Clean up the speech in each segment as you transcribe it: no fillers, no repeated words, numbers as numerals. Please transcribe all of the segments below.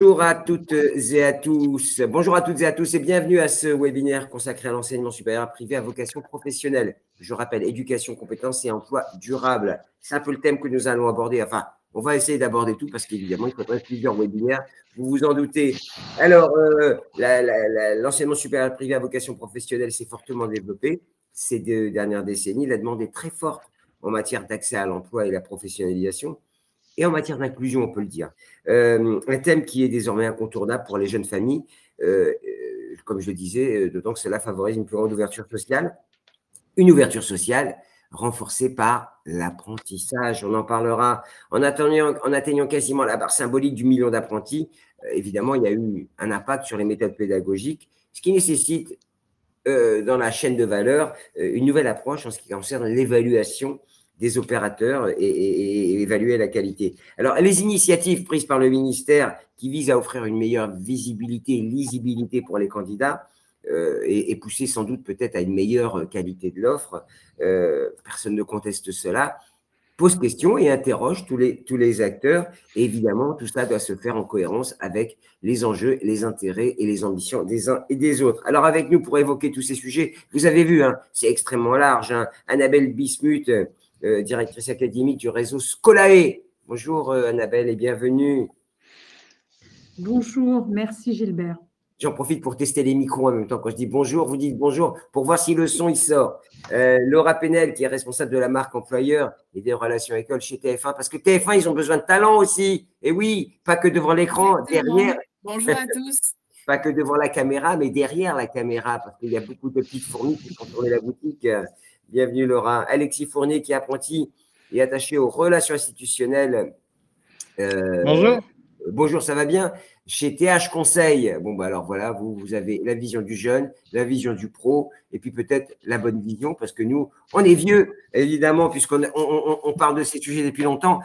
Bonjour à toutes et à tous. Bonjour à toutes et à tous et bienvenue à ce webinaire consacré à l'enseignement supérieur privé à vocation professionnelle. Je rappelle, éducation, compétences et emploi durable. C'est un peu le thème que nous allons aborder. Enfin, on va essayer d'aborder tout parce qu'évidemment, il faudrait plusieurs webinaires, vous vous en doutez. Alors, l'enseignement supérieur privé à vocation professionnelle s'est fortement développé ces 2 dernières décennies. La demande est très forte en matière d'accès à l'emploi et la professionnalisation. Et en matière d'inclusion, on peut le dire. Un thème qui est désormais incontournable pour les jeunes familles, comme je le disais, d'autant que cela favorise une plus grande ouverture sociale, une ouverture sociale renforcée par l'apprentissage. On en parlera en atteignant quasiment la barre symbolique du million d'apprentis. Évidemment, il y a eu un impact sur les méthodes pédagogiques, ce qui nécessite dans la chaîne de valeur une nouvelle approche en ce qui concerne l'évaluation des opérateurs et évaluer la qualité. Alors, les initiatives prises par le ministère qui visent à offrir une meilleure visibilité et lisibilité pour les candidats et pousser sans doute peut-être à une meilleure qualité de l'offre, personne ne conteste cela, pose question et interroge tous les acteurs. Et évidemment, tout ça doit se faire en cohérence avec les enjeux, les intérêts et les ambitions des uns et des autres. Alors, avec nous, pour évoquer tous ces sujets, vous avez vu, hein, c'est extrêmement large. Hein, Annabelle Bismuth, directrice académique du réseau Scolae. Bonjour Annabelle et bienvenue. Bonjour, merci Gilbert. J'en profite pour tester les micros en même temps. Quand je dis bonjour, vous dites bonjour pour voir si le son il sort. Laura Penel, qui est responsable de la marque employeur et des relations écoles chez TF1, parce que TF1, ils ont besoin de talent aussi. Et oui, pas que devant l'écran, derrière. Bonjour à tous. Pas que devant la caméra, mais derrière la caméra, parce qu'il y a beaucoup de petites fourmis qui font tourner la boutique. Bienvenue Laura. Alexis Fournier, qui est apprenti et attaché aux relations institutionnelles. Bonjour. Bonjour, ça va bien? Chez TH Conseil, bon, bah alors voilà, vous avez la vision du jeune, la vision du pro, et puis peut-être la bonne vision, parce que nous, on est vieux, évidemment, puisqu'on parle de ces sujets depuis longtemps.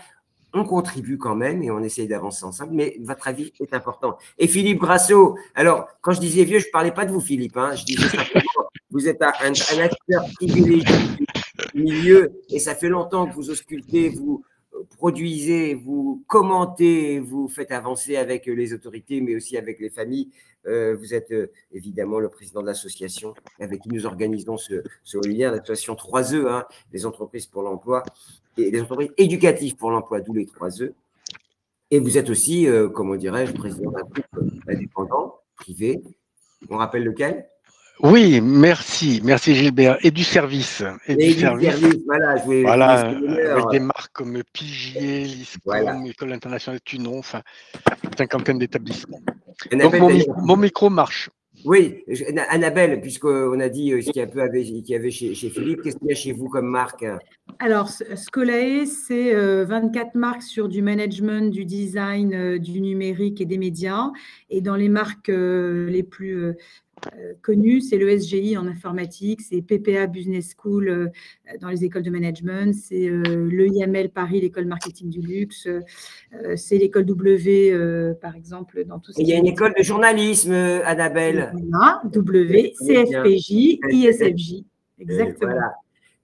On contribue quand même et on essaye d'avancer ensemble, mais votre avis est important. Et Philippe Grasso, alors, quand je disais vieux, je ne parlais pas de vous, Philippe, hein, je disais simplement, vous êtes un acteur privilégié du milieu, et ça fait longtemps que vous auscultez, vous produisez, vous commentez, vous faites avancer avec les autorités, mais aussi avec les familles. Vous êtes évidemment le président de l'association avec qui nous organisons ce lien, l'association 3E, hein, les entreprises pour l'emploi et les entreprises éducatives pour l'emploi, d'où les 3E. Et vous êtes aussi, comment dirais-je, président d'un groupe indépendant, privé. On rappelle lequel? Oui, merci Gilbert. Et du service. Et du service, voilà, avec des marques comme Pigier, l'ISCOM, voilà. École internationale Tunon, enfin, une cinquantaine d'établissements. Donc mon micro marche. Oui, Annabelle, puisqu'on a dit ce qu'il y avait chez Philippe, qu'est-ce qu'il y a chez vous comme marque? Alors, Scolae, c'est 24 marques sur du management, du design, du numérique et des médias. Et dans les marques les plus connues, c'est le SGI en informatique, c'est PPA Business School dans les écoles de management, c'est le IML Paris, l'école marketing du luxe, c'est l'école W, par exemple, dans tout ce qui est… Il y a une école de journalisme, Annabelle. W, CFPJ, ISFJ, exactement. Voilà.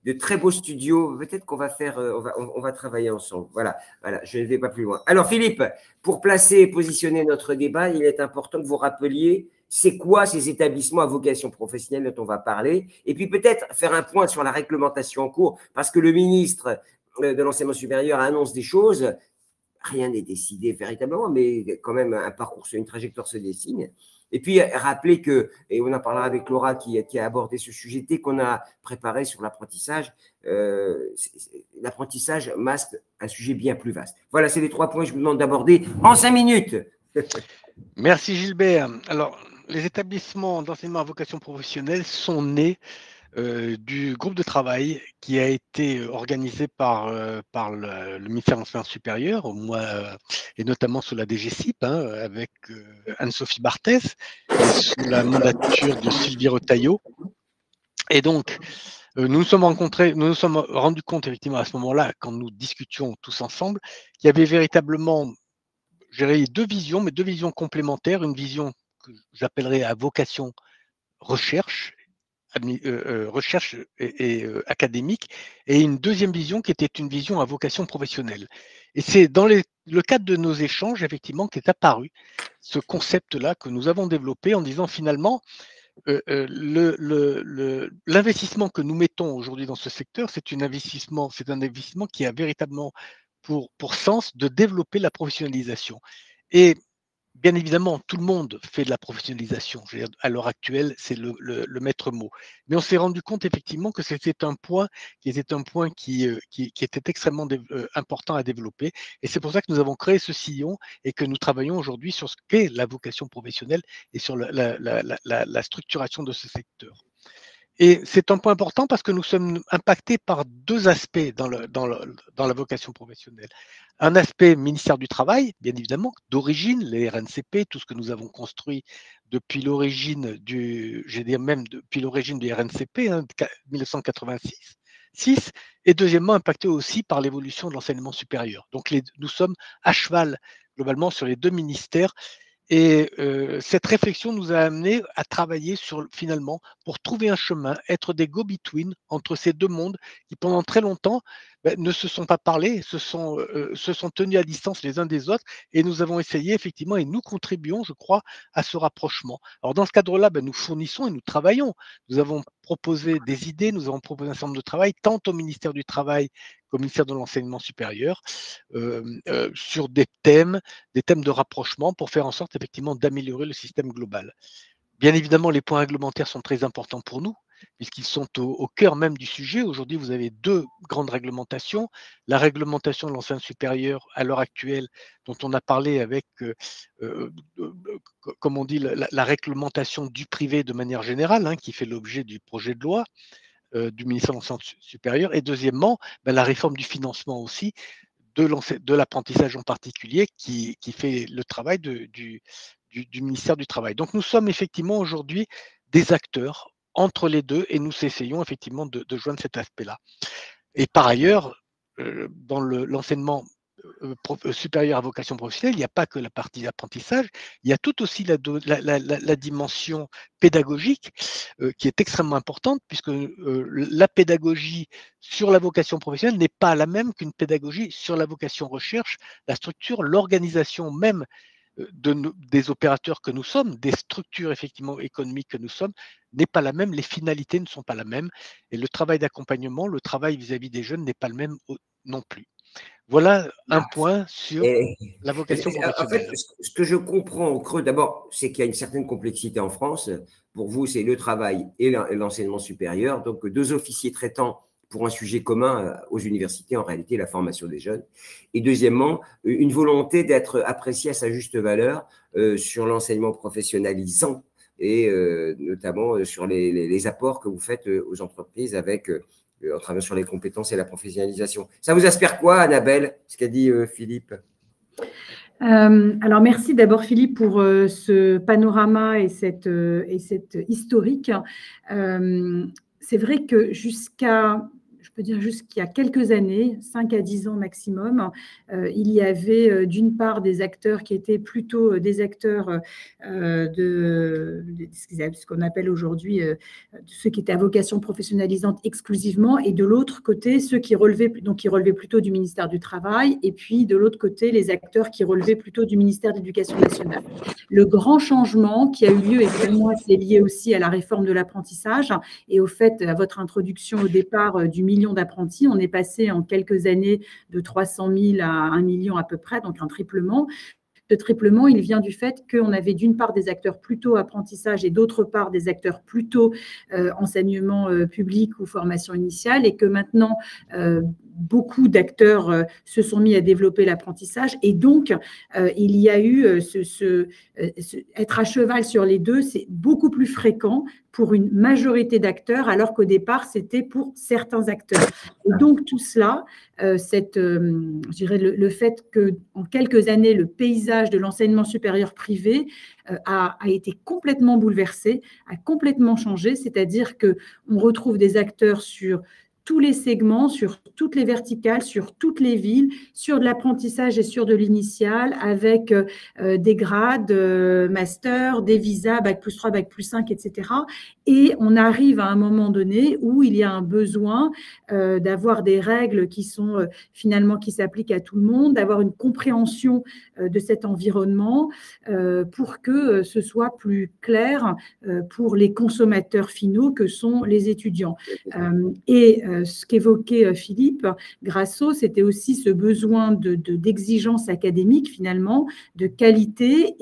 De très beaux studios. Peut-être qu'on va faire, on va travailler ensemble. Voilà, je ne vais pas plus loin. Alors, Philippe, pour placer et positionner notre débat, il est important que vous rappeliez c'est quoi ces établissements à vocation professionnelle dont on va parler, et puis peut-être faire un point sur la réglementation en cours, parce que le ministre de l'enseignement supérieur annonce des choses, rien n'est décidé véritablement, mais quand même un parcours, une trajectoire se dessine. Et puis, rappeler que, et on en parlera avec Laura qui a abordé ce sujet, dès qu'on a préparé sur l'apprentissage, l'apprentissage masque un sujet bien plus vaste. Voilà, c'est les 3 points que je vous demande d'aborder en 5 minutes. Merci Gilbert. Alors, les établissements d'enseignement à vocation professionnelle sont nés du groupe de travail qui a été organisé par le ministère de l'Enseignement supérieur, et notamment sous la DGCIP, hein, avec Anne-Sophie Barthès, sous la mandature de Sylvie Retailleau. Et donc, nous nous sommes rendus compte effectivement à ce moment-là, quand nous discutions tous ensemble, qu'il y avait véritablement, je dirais, 2 visions, mais 2 visions complémentaires. Une vision que j'appellerais à vocation recherche recherche et académique, et une deuxième vision qui était une vision à vocation professionnelle. Et c'est dans le cadre de nos échanges, effectivement, qu'est apparu ce concept-là que nous avons développé en disant finalement, l'investissement que nous mettons aujourd'hui dans ce secteur, c'est un investissement qui a véritablement pour sens de développer la professionnalisation. Et bien évidemment, tout le monde fait de la professionnalisation. Je veux dire, à l'heure actuelle, c'est le maître mot. Mais on s'est rendu compte effectivement que c'était un point qui était extrêmement important à développer. Et c'est pour ça que nous avons créé ce sillon et que nous travaillons aujourd'hui sur ce qu'est la vocation professionnelle et sur la structuration de ce secteur. Et c'est un point important parce que nous sommes impactés par deux aspects dans la vocation professionnelle. Un aspect ministère du Travail, bien évidemment, d'origine, les RNCP, tout ce que nous avons construit depuis l'origine du RNCP, 1986, et deuxièmement impacté aussi par l'évolution de l'enseignement supérieur. Donc nous sommes à cheval globalement sur les deux ministères. Et cette réflexion nous a amené à travailler finalement pour trouver un chemin, être des go-between entre ces deux mondes qui pendant très longtemps ne se sont pas parlé, se sont tenus à distance les uns des autres, et nous avons essayé effectivement, et nous contribuons, je crois, à ce rapprochement. Alors dans ce cadre-là, nous fournissons et nous travaillons. Nous avons proposé des idées, nous avons proposé un certain nombre de travail, tant au ministère du Travail qu'au ministère de l'Enseignement supérieur, sur des thèmes de rapprochement pour faire en sorte effectivement d'améliorer le système global. Bien évidemment, les points réglementaires sont très importants pour nous, puisqu'ils sont au cœur même du sujet. Aujourd'hui, vous avez deux grandes réglementations. La réglementation de l'enseignement supérieur à l'heure actuelle, dont on a parlé avec, comme on dit, la réglementation du privé de manière générale, qui fait l'objet du projet de loi du ministère de l'enseignement supérieur. Et deuxièmement, la réforme du financement aussi, de l'apprentissage en particulier, qui fait le travail du ministère du Travail. Donc nous sommes effectivement aujourd'hui des acteurs entre les deux et nous essayons effectivement de joindre cet aspect-là. Et par ailleurs, dans l'enseignement supérieur à vocation professionnelle, il n'y a pas que la partie apprentissage, il y a tout aussi la dimension pédagogique qui est extrêmement importante, puisque la pédagogie sur la vocation professionnelle n'est pas la même qu'une pédagogie sur la vocation recherche, la structure, l'organisation même des opérateurs que nous sommes, des structures effectivement économiques que nous sommes, n'est pas la même, les finalités ne sont pas la même, et le travail d'accompagnement, le travail vis-à-vis des jeunes n'est pas le même non plus. Voilà un point sur la vocation professionnelle. En fait, ce que je comprends au creux, d'abord, c'est qu'il y a une certaine complexité en France. Pour vous, c'est le travail et l'enseignement supérieur. Donc, deux officiers traitants pour un sujet commun aux universités, en réalité, la formation des jeunes. Et deuxièmement, une volonté d'être apprécié à sa juste valeur sur l'enseignement professionnalisant et notamment sur les apports que vous faites aux entreprises avec en travaillant sur les compétences et la professionnalisation. Ça vous inspire quoi, Annabelle, ce qu'a dit Philippe? Alors, merci d'abord, Philippe, pour ce panorama et cette historique. C'est vrai que je peux dire jusqu'il y a quelques années, 5 à 10 ans maximum, il y avait d'une part des acteurs qui étaient plutôt des acteurs de ce qu'on appelle aujourd'hui ceux qui étaient à vocation professionnalisante exclusivement, et de l'autre côté ceux qui relevaient plutôt du ministère du Travail, et puis de l'autre côté les acteurs qui relevaient plutôt du ministère de l'Éducation nationale. Le grand changement qui a eu lieu, évidemment, c'est lié aussi à la réforme de l'apprentissage et au fait, à votre introduction au départ du million d'apprentis. On est passé en quelques années de 300 000 à 1 million à peu près, donc un triplement. Ce triplement, il vient du fait qu'on avait d'une part des acteurs plutôt apprentissage et d'autre part des acteurs plutôt enseignement public ou formation initiale, et que maintenant, beaucoup d'acteurs se sont mis à développer l'apprentissage, et donc il y a eu être à cheval sur les deux, c'est beaucoup plus fréquent pour une majorité d'acteurs, alors qu'au départ, c'était pour certains acteurs. Et donc, tout cela, je dirais le fait qu'en quelques années, le paysage de l'enseignement supérieur privé a été complètement bouleversé, a complètement changé, c'est-à-dire qu'on retrouve des acteurs sur tous les segments, sur toutes les verticales, sur toutes les villes, sur de l'apprentissage et sur de l'initial, avec des grades, master, des visas, bac+3, bac+5, etc. Et on arrive à un moment donné où il y a un besoin d'avoir des règles qui sont finalement qui s'appliquent à tout le monde, d'avoir une compréhension de cet environnement pour que ce soit plus clair pour les consommateurs finaux que sont les étudiants. Ce qu'évoquait Philippe Grasso, c'était aussi ce besoin d'exigence académique finalement, de qualité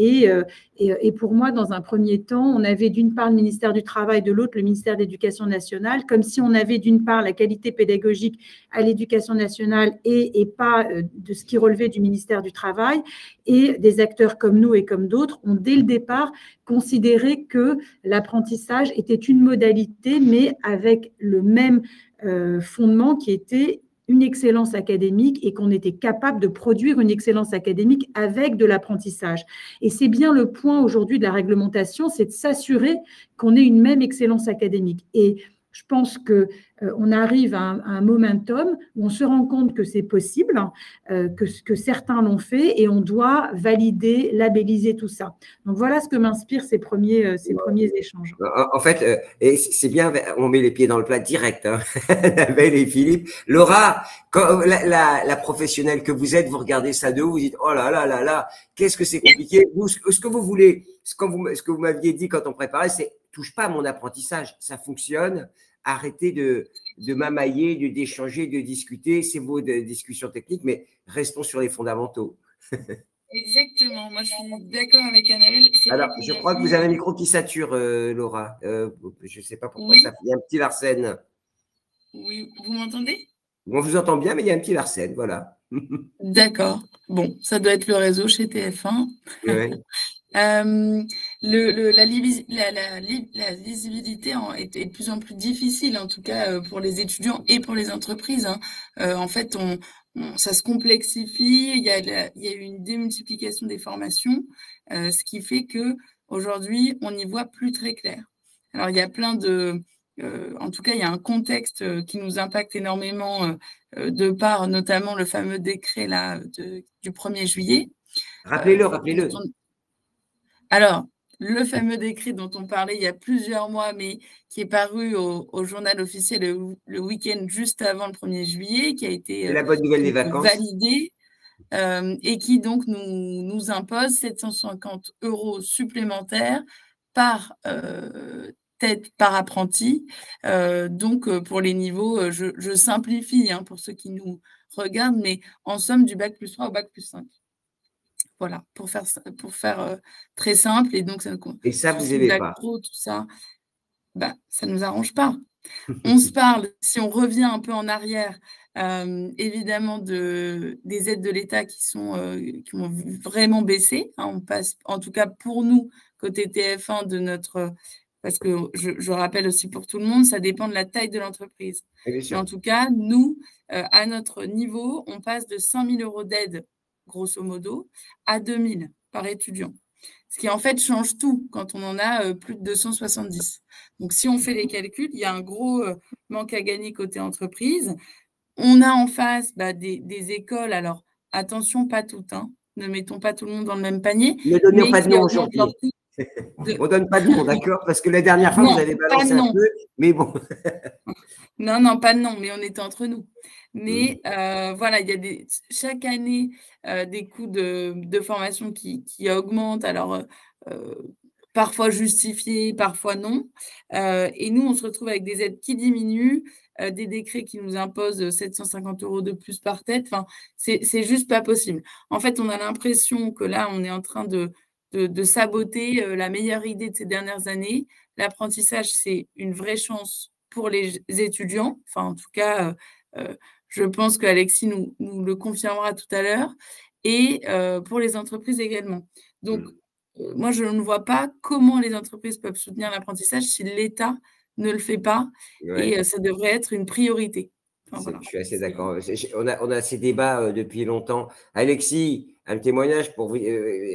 et pour moi, dans un premier temps, on avait d'une part le ministère du Travail, de l'autre le ministère de l'Éducation nationale, comme si on avait d'une part la qualité pédagogique à l'Éducation nationale et pas de ce qui relevait du ministère du Travail. Et des acteurs comme nous et comme d'autres ont dès le départ considéré que l'apprentissage était une modalité, mais avec le même fondement qui était une excellence académique et qu'on était capable de produire une excellence académique avec de l'apprentissage. Et c'est bien le point aujourd'hui de la réglementation, c'est de s'assurer qu'on ait une même excellence académique. Et je pense qu'on arrive à un momentum où on se rend compte que c'est possible, que certains l'ont fait et on doit valider, labelliser tout ça. Donc voilà ce que m'inspirent ces premiers échanges. En fait, et c'est bien, on met les pieds dans le plat direct, hein. Annabelle et Philippe. Laura, quand la professionnelle que vous êtes, vous regardez ça de haut, vous dites oh là là là là, qu'est-ce que c'est compliqué. Vous, ce que vous voulez, ce que vous m'aviez dit quand on préparait, c'est touche pas à mon apprentissage, ça fonctionne. Arrêtez de m'amailler, d'échanger, de discuter. C'est beau de discussions techniques, mais restons sur les fondamentaux. Exactement, moi je suis d'accord avec Annabelle. Alors, je crois que vous avez un micro qui sature, Laura. Je ne sais pas pourquoi ça fait. Il y a un petit Larsen. Oui, vous m'entendez? On vous entend bien, mais il y a un petit Larsen, voilà. D'accord. Bon, ça doit être le réseau chez TF1. Ouais. La lisibilité est de plus en plus difficile, en tout cas pour les étudiants et pour les entreprises, hein. En fait, ça se complexifie. Il y a eu une démultiplication des formations, ce qui fait que aujourd'hui, on n'y voit plus très clair. Alors, il y a plein en tout cas, il y a un contexte qui nous impacte énormément de par notamment le fameux décret là, du 1er juillet. Rappelez-le. Alors, le fameux décret dont on parlait il y a plusieurs mois, mais qui est paru au journal officiel le week-end juste avant le 1er juillet, qui a été la bonne nouvelle des vacances. Validé et qui donc nous impose 750 € supplémentaires par tête par apprenti. Donc, pour les niveaux, je simplifie hein, pour ceux qui nous regardent, mais en somme du bac+3 au bac+5. Voilà, pour faire très simple. Et donc, et ça, vous n'aimez pas. Pro, tout ça, ça ne nous arrange pas. On se parle, si on revient un peu en arrière, évidemment des aides de l'État qui ont vraiment baissé. Hein, on passe, en tout cas pour nous, côté TF1, parce que je rappelle aussi pour tout le monde, ça dépend de la taille de l'entreprise. Mais en tout cas, nous, à notre niveau, on passe de 5 000 € d'aide, grosso modo, à 2 000 par étudiant. Ce qui en fait change tout quand on en a plus de 270. Donc, si on fait les calculs, il y a un gros manque à gagner côté entreprise. On a en face des écoles. Alors, attention, pas toutes. Hein. Ne mettons pas tout le monde dans le même panier. Ne donnons pas de nom aujourd'hui. On ne donne pas de nom, d'accord? Parce que la dernière fois, vous avez balancé un peu, mais bon. Non, pas de nom, mais on était entre nous. Mais voilà, il y a chaque année des coûts de formation qui augmentent, alors parfois justifiés, parfois non. Et nous, on se retrouve avec des aides qui diminuent, des décrets qui nous imposent 750 € de plus par tête. Enfin, c'est juste pas possible. En fait, on a l'impression que là, on est en train de saboter la meilleure idée de ces dernières années. L'apprentissage, c'est une vraie chance pour les étudiants. Enfin, en tout cas, je pense qu'Alexis nous le confirmera tout à l'heure. Et pour les entreprises également. Donc, moi, je ne vois pas comment les entreprises peuvent soutenir l'apprentissage si l'État ne le fait pas. Ouais. Et ça devrait être une priorité. Enfin, voilà. Je suis assez d'accord. On a ces débats depuis longtemps. Alexis, un témoignage pour vous.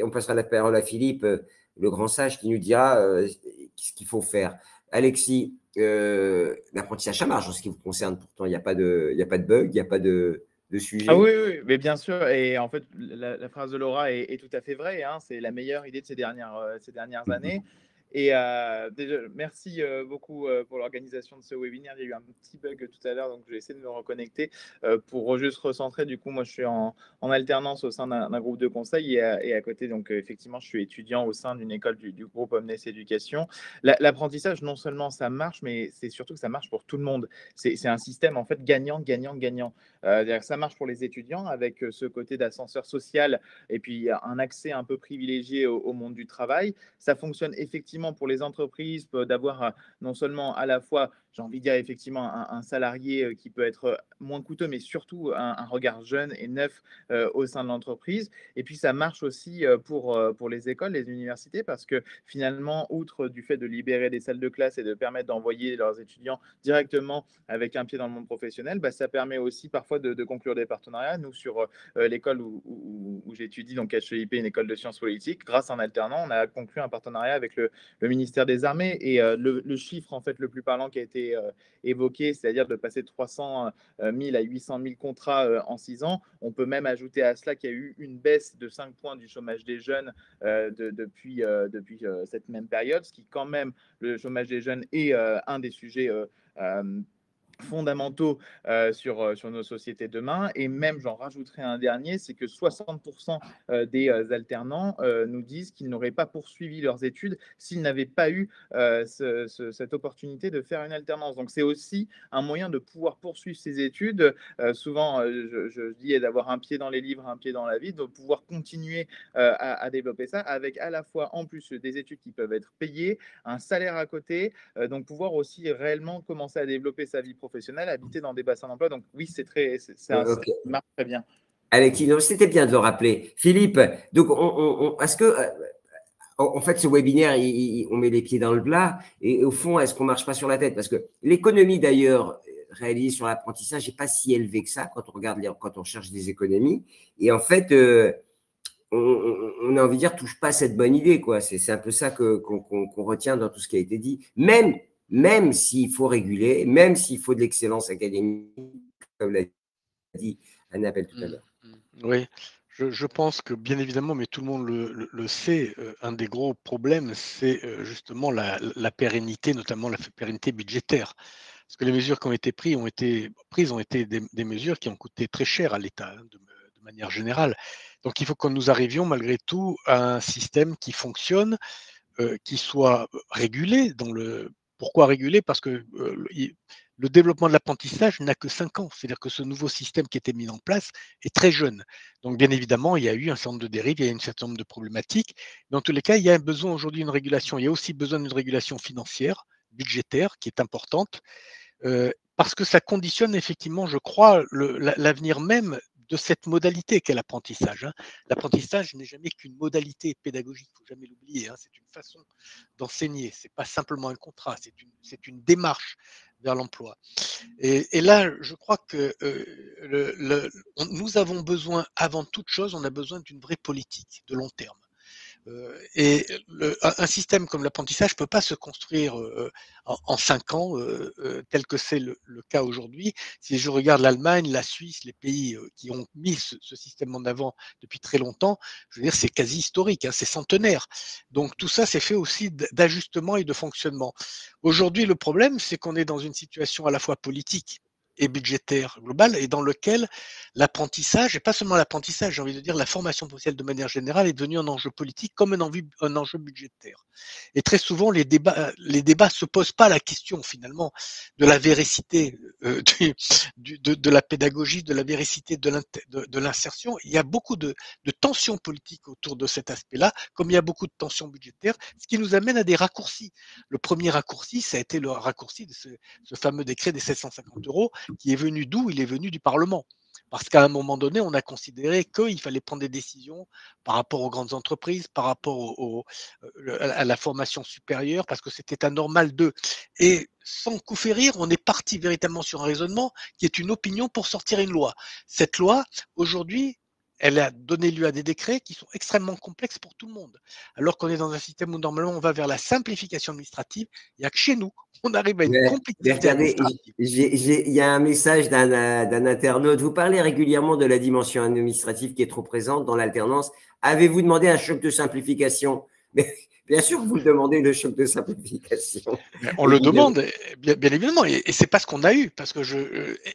On passera la parole à Philippe, le grand sage, qui nous dira ce qu'il faut faire. Alexis, l'apprentissage, ça marche en ce qui vous concerne. Pourtant, il n'y a pas de bug, il n'y a pas de Ah sujet. oui, oui, mais bien sûr. Et en fait, la phrase de Laura est tout à fait vraie, hein. C'est la meilleure idée de ces dernières années. Et déjà, merci beaucoup pour l'organisation de ce webinaire. Il y a eu un petit bug tout à l'heure, donc je vais essayer de me reconnecter pour juste recentrer. Du coup, moi, je suis en alternance au sein d'un groupe de conseil et à côté, donc effectivement, je suis étudiant au sein d'une école du groupe Omnes Éducation. L'apprentissage, non seulement ça marche, mais c'est surtout que ça marche pour tout le monde. C'est un système en fait gagnant, gagnant, gagnant. Ça marche pour les étudiants avec ce côté d'ascenseur social et puis un accès un peu privilégié au monde du travail. Ça fonctionne effectivement pour les entreprises d'avoir non seulement à la fois, j'ai envie de dire effectivement, un salarié qui peut être moins coûteux, mais surtout un regard jeune et neuf au sein de l'entreprise. Et puis ça marche aussi pour les écoles, les universités, parce que finalement, outre du fait de libérer des salles de classe et de permettre d'envoyer leurs étudiants directement avec un pied dans le monde professionnel, bah, ça permet aussi parfois de conclure des partenariats. Nous, sur l'école où j'étudie, donc HEIP, une école de sciences politiques, grâce à un alternant, on a conclu un partenariat avec le ministère des Armées. Et le chiffre en fait le plus parlant qui a été évoqué, c'est-à-dire de passer de 300 000 à 800 000 contrats en 6 ans. On peut même ajouter à cela qu'il y a eu une baisse de 5 points du chômage des jeunes depuis cette même période, ce qui quand même, le chômage des jeunes est un des sujets fondamentaux sur nos sociétés demain. Et même, j'en rajouterai un dernier, c'est que 60% des alternants nous disent qu'ils n'auraient pas poursuivi leurs études s'ils n'avaient pas eu cette opportunité de faire une alternance. Donc c'est aussi un moyen de pouvoir poursuivre ses études. Souvent, je dis d'avoir un pied dans les livres, un pied dans la vie, de pouvoir continuer à développer ça avec à la fois en plus des études qui peuvent être payées, un salaire à côté, donc pouvoir aussi réellement commencer à développer sa vie professionnelle, habiter dans des bassins d'emploi. Donc oui, ça marche très bien. Alexis, c'était bien de le rappeler. Philippe, donc est-ce que en fait ce webinaire, on met les pieds dans le plat et au fond, est-ce qu'on marche pas sur la tête? Parce que l'économie d'ailleurs réalisée sur l'apprentissage n'est pas si élevée que ça quand on regarde, quand on cherche des économies. Et en fait, on a envie de dire, touche pas à cette bonne idée, quoi. C'est un peu ça qu'on retient dans tout ce qui a été dit. Même s'il faut réguler, même s'il faut de l'excellence académique, comme l'a dit Annabelle tout à l'heure. Oui, je pense que bien évidemment, mais tout le monde le sait, un des gros problèmes, c'est justement la pérennité, notamment la pérennité budgétaire. Parce que les mesures qui ont été prises ont été des mesures qui ont coûté très cher à l'État, hein, de manière générale. Donc il faut que nous arrivions malgré tout à un système qui fonctionne, qui soit régulé. Pourquoi régulé? Parce que le développement de l'apprentissage n'a que 5 ans. C'est-à-dire que ce nouveau système qui a été mis en place est très jeune. Donc, bien évidemment, il y a eu un certain nombre de dérives, il y a eu un certain nombre de problématiques. Dans tous les cas, il y a besoin aujourd'hui d'une régulation. Il y a aussi besoin d'une régulation financière, budgétaire, qui est importante, parce que ça conditionne effectivement, je crois, l'avenir même de cette modalité qu'est l'apprentissage. Hein. L'apprentissage n'est jamais qu'une modalité pédagogique, il ne faut jamais l'oublier. Hein. C'est une façon d'enseigner, ce n'est pas simplement un contrat, c'est une démarche vers l'emploi. Et là, je crois que nous avons besoin, avant toute chose, on a besoin d'une vraie politique de long terme. Et un système comme l'apprentissage ne peut pas se construire en 5 ans, tel que c'est le cas aujourd'hui. Si je regarde l'Allemagne, la Suisse, les pays qui ont mis ce système en avant depuis très longtemps, je veux dire, c'est quasi historique, hein, c'est centenaire. Donc tout ça, c'est fait aussi d'ajustement et de fonctionnement. Aujourd'hui, le problème, c'est qu'on est dans une situation à la fois politique et budgétaire global, et dans lequel l'apprentissage, et pas seulement l'apprentissage, j'ai envie de dire la formation professionnelle de manière générale, est devenue un enjeu politique comme un enjeu budgétaire. Et très souvent, les débats se posent pas la question finalement de la véracité de la pédagogie, de la véracité de l'insertion. Il y a beaucoup de tensions politiques autour de cet aspect-là, comme il y a beaucoup de tensions budgétaires, ce qui nous amène à des raccourcis. Le premier raccourci, ça a été le raccourci de ce fameux décret des 750 € qui est venu d'où? Il est venu du Parlement. Parce qu'à un moment donné, on a considéré qu'il fallait prendre des décisions par rapport aux grandes entreprises, par rapport à la formation supérieure, parce que c'était anormal d'eux. Et sans coup férir, on est parti véritablement sur un raisonnement qui est une opinion pour sortir une loi. Cette loi, aujourd'hui, elle a donné lieu à des décrets qui sont extrêmement complexes pour tout le monde. Alors qu'on est dans un système où normalement on va vers la simplification administrative, il n'y a que chez nous, on arrive à une Mais complexité regardez, administrative. il y a un message d'un internaute. Vous parlez régulièrement de la dimension administrative qui est trop présente dans l'alternance. Avez-vous demandé un choc de simplification? Mais bien sûr, vous le demandez, le choc de simplification. On le demande, bien évidemment, et c'est pas ce qu'on a eu, parce que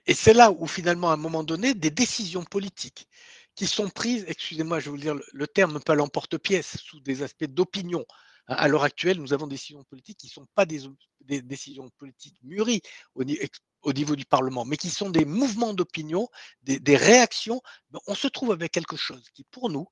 et c'est là où finalement, à un moment donné, des décisions politiques qui sont prises, excusez-moi, je vais vous le dire, le terme un peu à l'emporte-pièce, sous des aspects d'opinion. À l'heure actuelle, nous avons des décisions politiques qui ne sont pas des décisions politiques mûries au niveau du Parlement, mais qui sont des mouvements d'opinion, des réactions. On se trouve avec quelque chose qui, pour nous,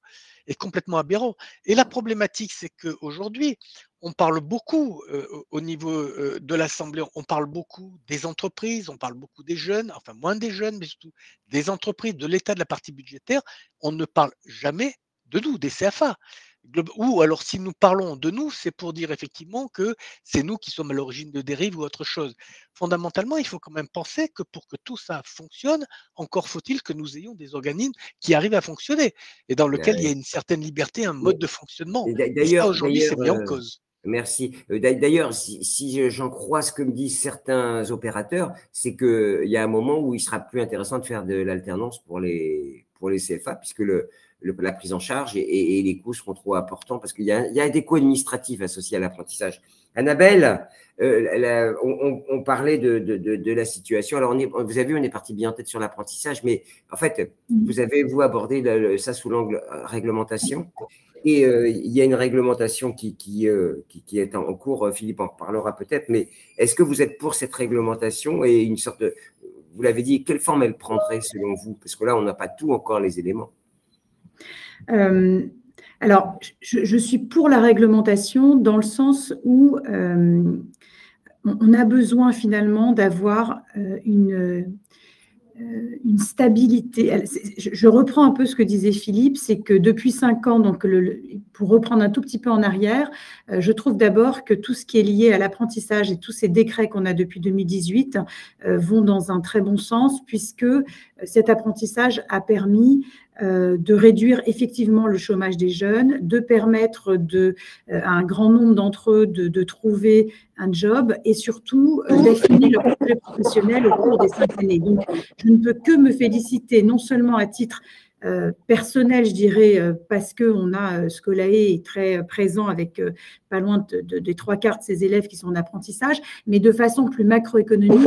est complètement aberrant. Et la problématique, c'est qu'aujourd'hui, on parle beaucoup au niveau de l'Assemblée, on parle beaucoup des entreprises, on parle beaucoup des jeunes, enfin moins des jeunes, mais surtout des entreprises, de l'état de la partie budgétaire. On ne parle jamais de nous, des CFA. Ou alors, si nous parlons de nous, c'est pour dire effectivement que c'est nous qui sommes à l'origine de dérives ou autre chose. Fondamentalement, il faut quand même penser que pour que tout ça fonctionne, encore faut-il que nous ayons des organismes qui arrivent à fonctionner et dans lequel il y a une certaine liberté, un mode de fonctionnement. Et ça, aujourd'hui, c'est mis en cause. Merci. D'ailleurs, si j'en crois ce que me disent certains opérateurs, c'est qu'il y a un moment où il sera plus intéressant de faire de l'alternance pour les CFA, puisque la prise en charge et les coûts seront trop importants, parce qu'il y a des coûts administratifs associés à l'apprentissage. Annabelle, on parlait de la situation. Alors, vous avez vu, on est parti bien en tête sur l'apprentissage, mais en fait, vous avez abordé ça sous l'angle réglementation. Et il y a une réglementation qui est en cours. Philippe en reparlera peut-être, mais est-ce que vous êtes pour cette réglementation et une sorte de, vous l'avez dit, quelle forme elle prendrait selon vous? Parce que là, on n'a pas tout encore les éléments. Alors, je suis pour la réglementation dans le sens où on a besoin finalement d'avoir une stabilité. Je reprends un peu ce que disait Philippe, c'est que depuis 5 ans, donc pour reprendre un tout petit peu en arrière, je trouve d'abord que tout ce qui est lié à l'apprentissage et tous ces décrets qu'on a depuis 2018 vont dans un très bon sens, puisque cet apprentissage a permis de réduire effectivement le chômage des jeunes, de permettre à un grand nombre d'entre eux de trouver un job et surtout d'affiner leur projet professionnel au cours des 5 années. Donc, je ne peux que me féliciter, non seulement à titre personnel, je dirais, parce qu'on a Scolae est très présent avec pas loin des 3/4 de ses élèves qui sont en apprentissage, mais de façon plus macroéconomique,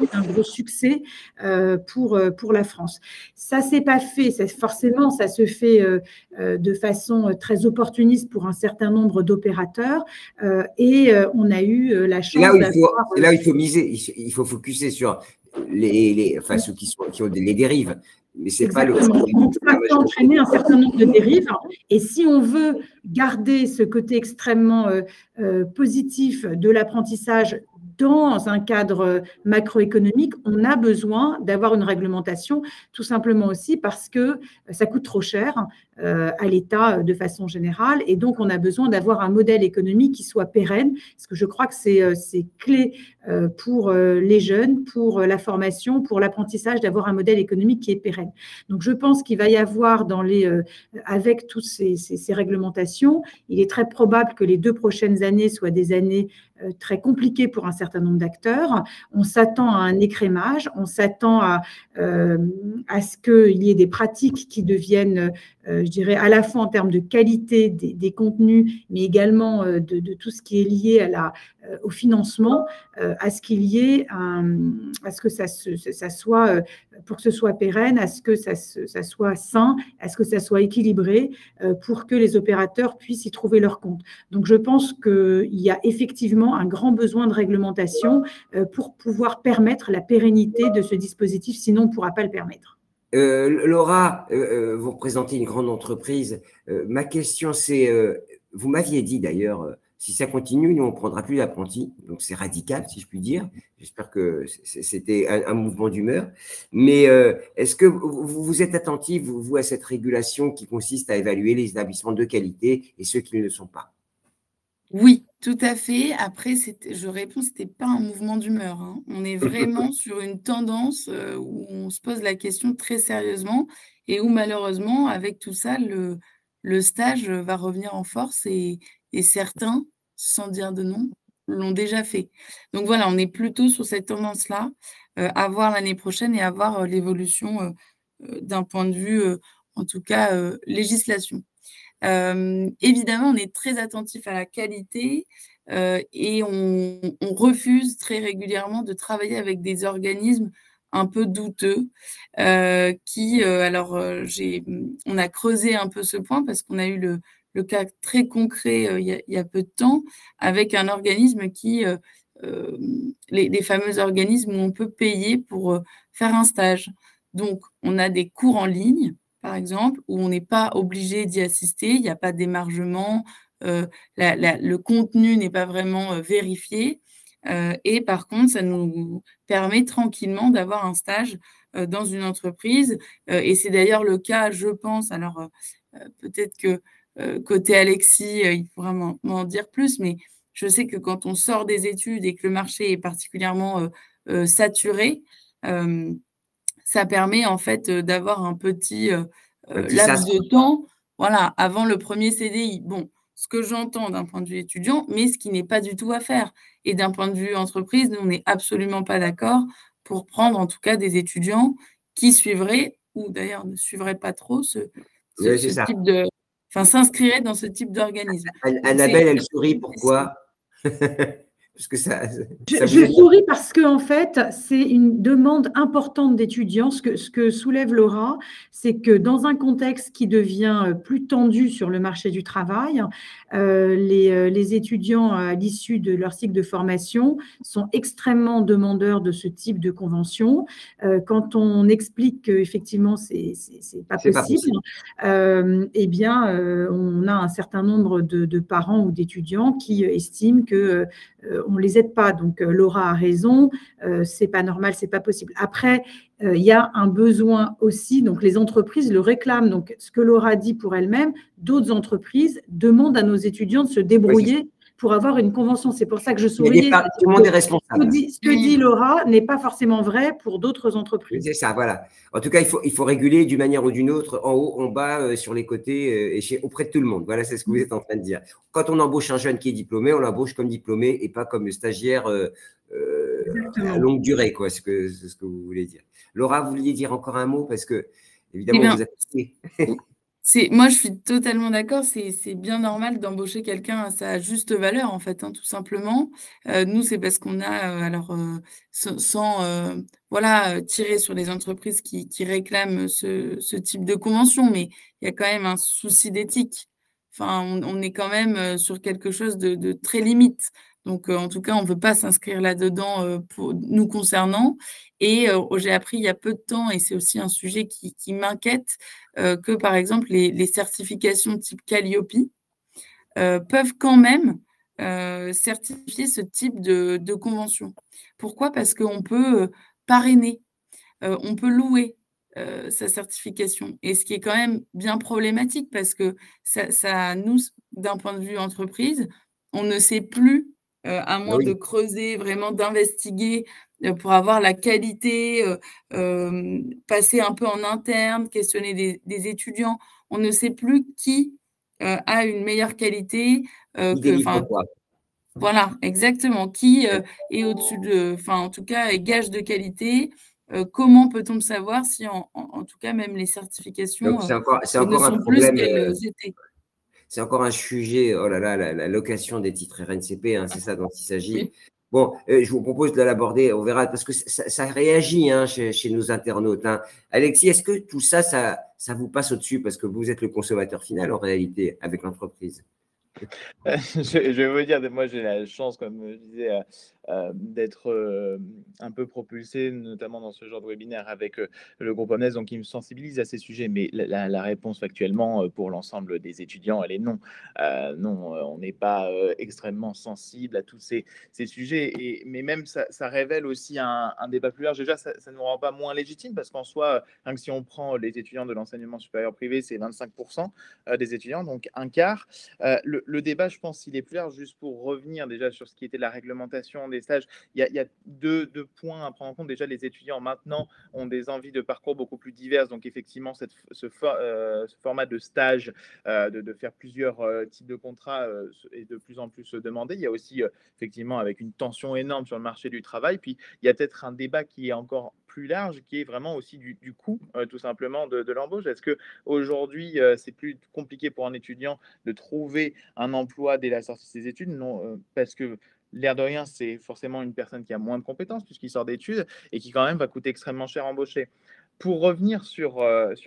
c'est un gros succès pour la France. Ça s'est pas fait, forcément, ça se fait de façon très opportuniste pour un certain nombre d'opérateurs et on a eu la chance d'avoir… C'est là où il faut miser, il faut focuser sur ceux qui ont les dérives. Mais c'est pas le… Donc, ça peut entraîner un certain nombre de dérives. Et si on veut garder ce côté extrêmement positif de l'apprentissage dans un cadre macroéconomique, on a besoin d'avoir une réglementation, tout simplement aussi parce que ça coûte trop cher à l'État de façon générale. Et donc, on a besoin d'avoir un modèle économique qui soit pérenne, parce que je crois que c'est clé pour les jeunes, pour la formation, pour l'apprentissage, d'avoir un modèle économique qui est pérenne. Donc, je pense qu'il va y avoir avec toutes ces réglementations, il est très probable que les 2 prochaines années soient des années très compliquées pour un certain nombre d'acteurs. On s'attend à un écrémage, on s'attend à ce qu'il y ait des pratiques qui deviennent, je dirais, à la fois en termes de qualité des contenus, mais également de tout ce qui est lié au financement, à ce qu'il y ait à ce que ça soit, pour que ce soit pérenne, à ce que ça soit sain, à ce que ça soit équilibré, pour que les opérateurs puissent y trouver leur compte. Donc, je pense qu'il y a effectivement un grand besoin de réglementation pour pouvoir permettre la pérennité de ce dispositif, sinon on ne pourra pas le permettre. Laura, vous représentez une grande entreprise. Ma question, c'est, vous m'aviez dit d'ailleurs, si ça continue, nous, on ne prendra plus d'apprentis. Donc, c'est radical, si je puis dire. J'espère que c'était un mouvement d'humeur. Mais est-ce que vous êtes attentif, vous, à cette régulation qui consiste à évaluer les établissements de qualité et ceux qui ne le sont pas? Oui. Tout à fait. Après, je réponds, ce n'était pas un mouvement d'humeur, hein. On est vraiment sur une tendance où on se pose la question très sérieusement et où malheureusement, avec tout ça, le stage va revenir en force et certains, sans dire de nom, l'ont déjà fait. Donc voilà, on est plutôt sur cette tendance-là, à voir l'année prochaine et à voir l'évolution d'un point de vue, en tout cas, législation. Évidemment, on est très attentif à la qualité et on refuse très régulièrement de travailler avec des organismes un peu douteux qui, on a creusé un peu ce point parce qu'on a eu le cas très concret il y a peu de temps avec un organisme qui, les fameux organismes où on peut payer pour faire un stage. Donc, on a des cours en ligne par exemple, où on n'est pas obligé d'y assister, il n'y a pas d'émargement, le contenu n'est pas vraiment vérifié. Et par contre, ça nous permet tranquillement d'avoir un stage dans une entreprise. Et c'est d'ailleurs le cas, je pense, alors peut-être que côté Alexis, il pourra m'en dire plus, mais je sais que quand on sort des études et que le marché est particulièrement saturé, ça permet en fait d'avoir un petit laps de temps, voilà, avant le premier CDI. Bon, ce que j'entends d'un point de vue étudiant, mais ce qui n'est pas du tout à faire. Et d'un point de vue entreprise, nous, on n'est absolument pas d'accord pour prendre en tout cas des étudiants qui suivraient, ou d'ailleurs ne suivraient pas trop ce type de… Enfin, s'inscriraient dans ce type d'organisme. Annabelle, elle sourit, pourquoi? Parce que je souris parce que en fait, c'est une demande importante d'étudiants. Ce que soulève Laura, c'est que dans un contexte qui devient plus tendu sur le marché du travail, les étudiants à l'issue de leur cycle de formation sont extrêmement demandeurs de ce type de convention. Quand on explique qu'effectivement, c'est pas possible, eh bien, on a un certain nombre de parents ou d'étudiants qui estiment que on les aide pas. Donc, Laura a raison, c'est pas normal, c'est pas possible. Après, il y a un besoin aussi, donc les entreprises le réclament. Donc, ce que Laura dit pour elle-même, d'autres entreprises demandent à nos étudiants de se débrouiller pour avoir une convention. C'est pour ça que je souriais. Tout le monde est responsable. Ce que dit Laura n'est pas forcément vrai pour d'autres entreprises. C'est ça, voilà. En tout cas, il faut réguler d'une manière ou d'une autre, en haut, en bas, sur les côtés, et auprès de tout le monde. Voilà, c'est ce que vous êtes en train de dire. Quand on embauche un jeune qui est diplômé, on l'embauche comme diplômé et pas comme stagiaire à longue durée, quoi. C'est ce que vous voulez dire. Laura, vous vouliez dire encore un mot parce que, évidemment, vous êtes… Moi, je suis totalement d'accord. C'est bien normal d'embaucher quelqu'un à sa juste valeur, en fait, hein, tout simplement. Nous, c'est parce qu'on a, sans tirer sur les entreprises qui réclament ce type de convention, mais il y a quand même un souci d'éthique. Enfin, on est quand même sur quelque chose de très limite. Donc, en tout cas, on ne veut pas s'inscrire là-dedans pour nous concernant. Et j'ai appris il y a peu de temps, et c'est aussi un sujet qui m'inquiète, que par exemple les certifications type Calliope peuvent quand même certifier ce type de convention. Pourquoi? Parce qu'on peut parrainer, on peut louer sa certification. Et ce qui est quand même bien problématique parce que ça nous, d'un point de vue entreprise, on ne sait plus, à moins de creuser, vraiment d'investiguer pour avoir la qualité, passer un peu en interne, questionner des étudiants. On ne sait plus qui a une meilleure qualité voilà, exactement. Qui est au-dessus en tout cas, est gage de qualité. Comment peut-on le savoir si, en tout cas, même les certifications c'est encore ne sont plus ce qu'elles étaient? C'est encore un sujet, oh là là, la location des titres RNCP, hein, c'est ça dont il s'agit. Oui. Bon, je vous propose de l'aborder, on verra, parce que ça réagit hein, chez nos internautes. Hein. Alexis, est-ce que tout ça, ça vous passe au-dessus parce que vous êtes le consommateur final en réalité avec l'entreprise? Je vais vous dire, moi j'ai la chance, comme je disais d'être un peu propulsé, notamment dans ce genre de webinaire avec le groupe Omnes, donc ils me sensibilisent à ces sujets. Mais la réponse factuellement pour l'ensemble des étudiants, elle est non. Non, on n'est pas extrêmement sensible à tous ces sujets. Mais même ça révèle aussi un débat plus large. Déjà, ça ne nous rend pas moins légitime parce qu'en soi, rien que si on prend les étudiants de l'enseignement supérieur privé, c'est 25% des étudiants, donc un quart. Le débat, je pense, il est plus large. Juste pour revenir déjà sur ce qui était la réglementation des stages, il y a deux points à prendre en compte. Déjà, les étudiants maintenant ont des envies de parcours beaucoup plus diverses. Donc, effectivement, ce format de stage, de faire plusieurs types de contrats est de plus en plus demandé. Il y a aussi, effectivement, avec une tension énorme sur le marché du travail. Puis, il y a peut-être un débat qui est encore plus large, qui est vraiment aussi du coût, tout simplement, de l'embauche. Est-ce qu'aujourd'hui, c'est plus compliqué pour un étudiant de trouver un emploi dès la sortie de ses études? Non, parce que l'air de rien, c'est forcément une personne qui a moins de compétences puisqu'il sort d'études et qui quand même va coûter extrêmement cher à embaucher. Pour revenir sur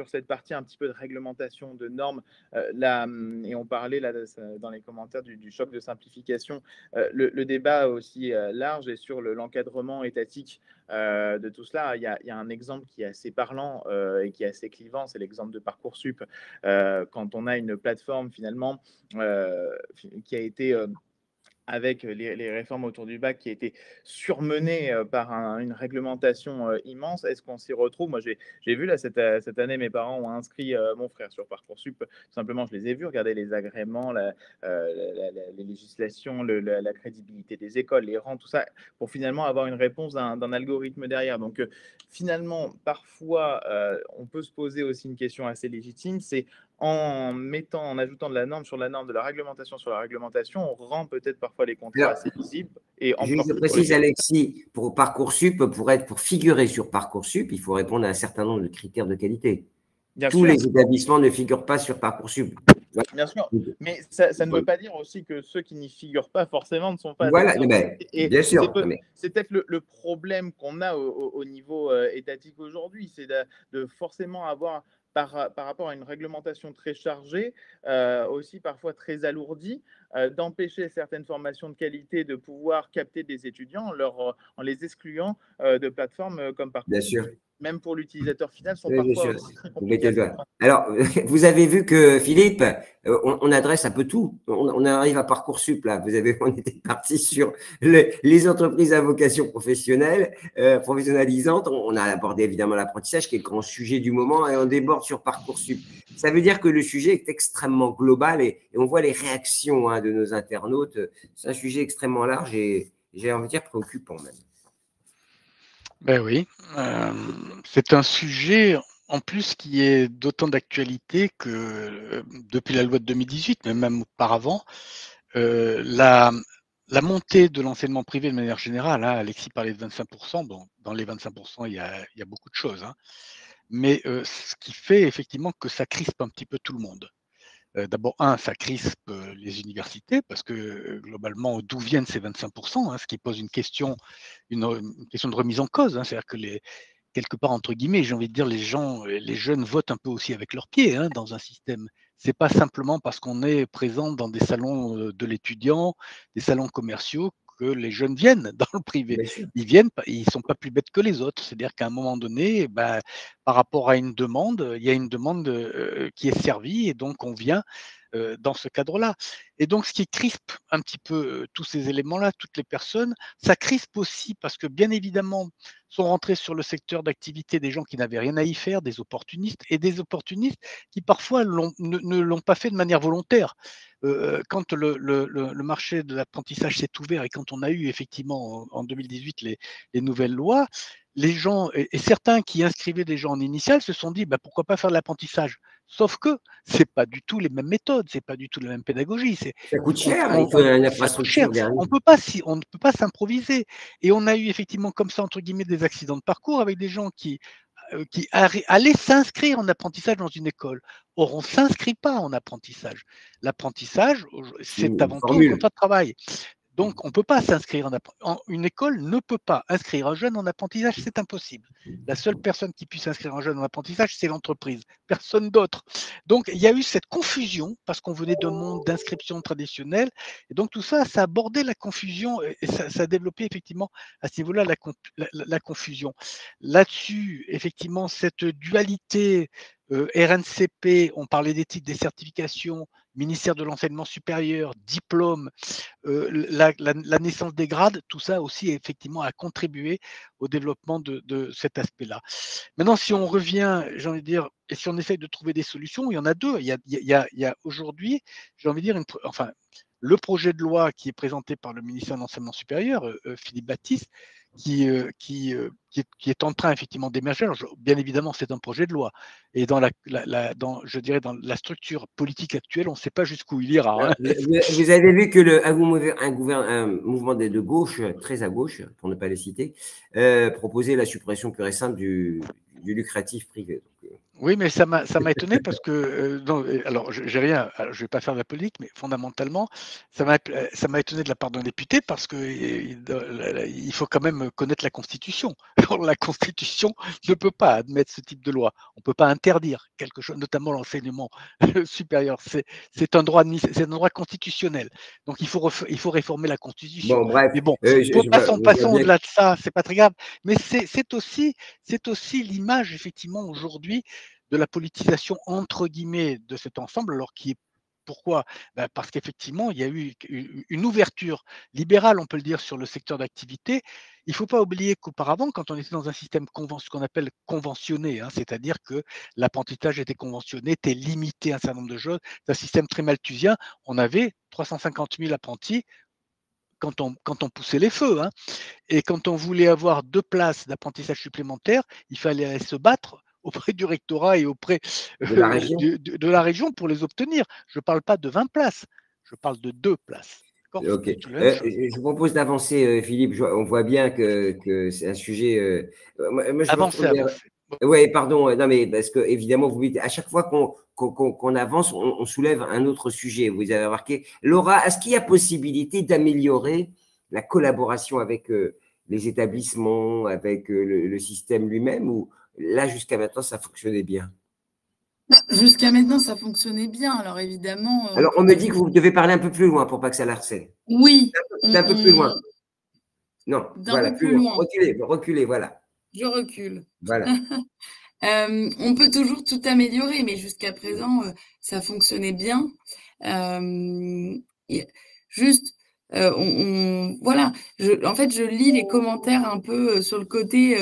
cette partie un petit peu de réglementation, de normes, et on parlait là, dans les commentaires du choc de simplification, le débat aussi large est sur l'encadrement étatique de tout cela. Il y a un exemple qui est assez parlant et qui est assez clivant, c'est l'exemple de Parcoursup. Quand on a une plateforme finalement qui a été avec les réformes autour du bac qui a été surmenée par une réglementation immense. Est-ce qu'on s'y retrouve? Moi, j'ai vu là cette année, mes parents ont inscrit mon frère sur Parcoursup. Tout simplement, je les ai vus regarder les agréments, les législations, la crédibilité des écoles, les rangs, tout ça, pour finalement avoir une réponse d'un algorithme derrière. Donc, finalement, parfois, on peut se poser aussi une question assez légitime, c'est en ajoutant de la norme sur la norme, de la réglementation sur la réglementation, on rend peut-être parfois les contrats Alors, assez visibles. Et je précise, Alexis, pour Parcoursup, pour figurer sur Parcoursup, il faut répondre à un certain nombre de critères de qualité. Tous les établissements ne figurent pas sur Parcoursup. Voilà. Bien sûr, mais ça ne veut pas dire aussi que ceux qui n'y figurent pas forcément ne sont pas. Voilà, bien sûr. C'est peut-être le problème qu'on a au niveau étatique aujourd'hui, c'est de forcément avoir par rapport à une réglementation très chargée, aussi parfois très alourdie, d'empêcher certaines formations de qualité de pouvoir capter des étudiants en les excluant de plateformes comme Parcoursup. Bien sûr. Même pour l'utilisateur final, sont parfois aussi très compliqués. Alors, vous avez vu que Philippe, on adresse un peu tout. On arrive à Parcoursup là. On était parti sur les entreprises à vocation professionnelle, professionnalisante. On a abordé évidemment l'apprentissage, qui est le grand sujet du moment, et on déborde sur Parcoursup. Ça veut dire que le sujet est extrêmement global et on voit les réactions de nos internautes. C'est un sujet extrêmement large et j'ai envie de dire préoccupant même. Ben oui, c'est un sujet en plus qui est d'autant d'actualité que depuis la loi de 2018, mais même auparavant, la montée de l'enseignement privé de manière générale, Alexis parlait de 25%, bon, dans les 25%, il y a beaucoup de choses, mais ce qui fait effectivement que ça crispe un petit peu tout le monde. D'abord, ça crispe les universités parce que globalement, d'où viennent ces 25%, ce qui pose une question de remise en cause. C'est-à-dire que quelque part, entre guillemets, j'ai envie de dire, les jeunes votent un peu aussi avec leurs pieds dans un système. C'est pas simplement parce qu'on est présent dans des salons de l'étudiant, des salons commerciaux, que les jeunes viennent dans le privé. Ils sont pas plus bêtes que les autres. C'est-à-dire qu'à un moment donné, par rapport à une demande, il y a une demande qui est servie et donc on vient dans ce cadre-là. Et donc, ce qui crispe un petit peu tous ces éléments-là, toutes les personnes, ça crispe aussi parce que, bien évidemment, sont rentrés sur le secteur d'activité des gens qui n'avaient rien à y faire, des opportunistes, et des opportunistes qui parfois ne l'ont pas fait de manière volontaire. Quand le marché de l'apprentissage s'est ouvert et quand on a eu effectivement en 2018 les nouvelles lois, les gens, et certains qui inscrivaient des gens en initiale se sont dit pourquoi pas faire de l'apprentissage. Sauf que ce n'est pas du tout les mêmes méthodes, ce n'est pas du tout la même pédagogie. Ça coûte cher, il faut une infrastructure derrière. On ne peut pas s'improviser. Et on a eu effectivement comme ça, entre guillemets, des accidents de parcours avec des gens qui allaient s'inscrire en apprentissage dans une école. Or, on ne s'inscrit pas en apprentissage. L'apprentissage, c'est avant tout un contrat de travail. Donc, on ne peut pas s'inscrire une école ne peut pas inscrire un jeune en apprentissage, c'est impossible. La seule personne qui puisse inscrire un jeune en apprentissage, c'est l'entreprise, personne d'autre. Donc, il y a eu cette confusion parce qu'on venait d'un monde d'inscription traditionnelle. Et donc, tout ça, ça a abordé la confusion et ça a développé effectivement à ce niveau-là la confusion. Là-dessus, effectivement, cette dualité RNCP, on parlait d'éthique des certifications, ministère de l'enseignement supérieur, diplôme, la naissance des grades, tout ça aussi effectivement a contribué au développement de cet aspect-là. Maintenant, si on revient, j'ai envie de dire, et si on essaye de trouver des solutions, il y en a deux. Il y a aujourd'hui, j'ai envie de dire, le projet de loi qui est présenté par le ministère de l'Enseignement supérieur, Philippe Baptiste, qui est en train effectivement d'émerger. Bien évidemment, c'est un projet de loi. Et dans je dirais dans la structure politique actuelle, on ne sait pas jusqu'où il ira. Hein. Vous avez vu que un mouvement de gauche, très à gauche, pour ne pas les citer, proposait la suppression pure et simple du lucratif privé. Oui, mais ça m'a étonné parce que, alors je vais pas faire de la politique, mais fondamentalement, ça m'a étonné de la part d'un député parce que il faut quand même connaître la Constitution. Alors, la Constitution ne peut pas admettre ce type de loi. On peut pas interdire quelque chose, notamment l'enseignement supérieur. C'est un droit constitutionnel. Donc il faut réformer la Constitution. Bon, bref. Mais bon, passons au-delà de ça, c'est pas très grave. Mais c'est aussi l'image effectivement aujourd'hui de la politisation entre guillemets de cet ensemble, alors qui est pourquoi? Parce qu'effectivement, il y a eu une ouverture libérale, on peut le dire, sur le secteur d'activité. Il ne faut pas oublier qu'auparavant, quand on était dans un système ce qu'on appelle conventionné, hein, c'est-à-dire que l'apprentissage était conventionné, était limité à un certain nombre de choses, c'est un système très malthusien. On avait 350 000 apprentis quand on poussait les feux. Hein. Et quand on voulait avoir 2 places d'apprentissage supplémentaires, il fallait aller se battre auprès du rectorat et auprès de la région pour les obtenir. Je ne parle pas de 20 places, je parle de 2 places. Okay. Je vous propose d'avancer, Philippe. On voit bien que c'est un sujet. Avancer. Oui, pardon. Non, mais parce que évidemment, vous à chaque fois qu'on avance, on soulève un autre sujet. Vous avez remarqué, Laura, est-ce qu'il y a possibilité d'améliorer la collaboration avec les établissements, avec le système lui-même, ou là jusqu'à maintenant ça fonctionnait bien? Jusqu'à maintenant, ça fonctionnait bien. Alors évidemment. Alors on me dit que vous devez parler un peu plus loin pour pas que ça l'harcèle. Oui. Un peu plus loin. Non, voilà, plus loin. Reculez, voilà. Je recule. Voilà. On peut toujours tout améliorer, mais jusqu'à présent, ça fonctionnait bien. Juste, voilà. En fait, je lis les commentaires un peu sur le côté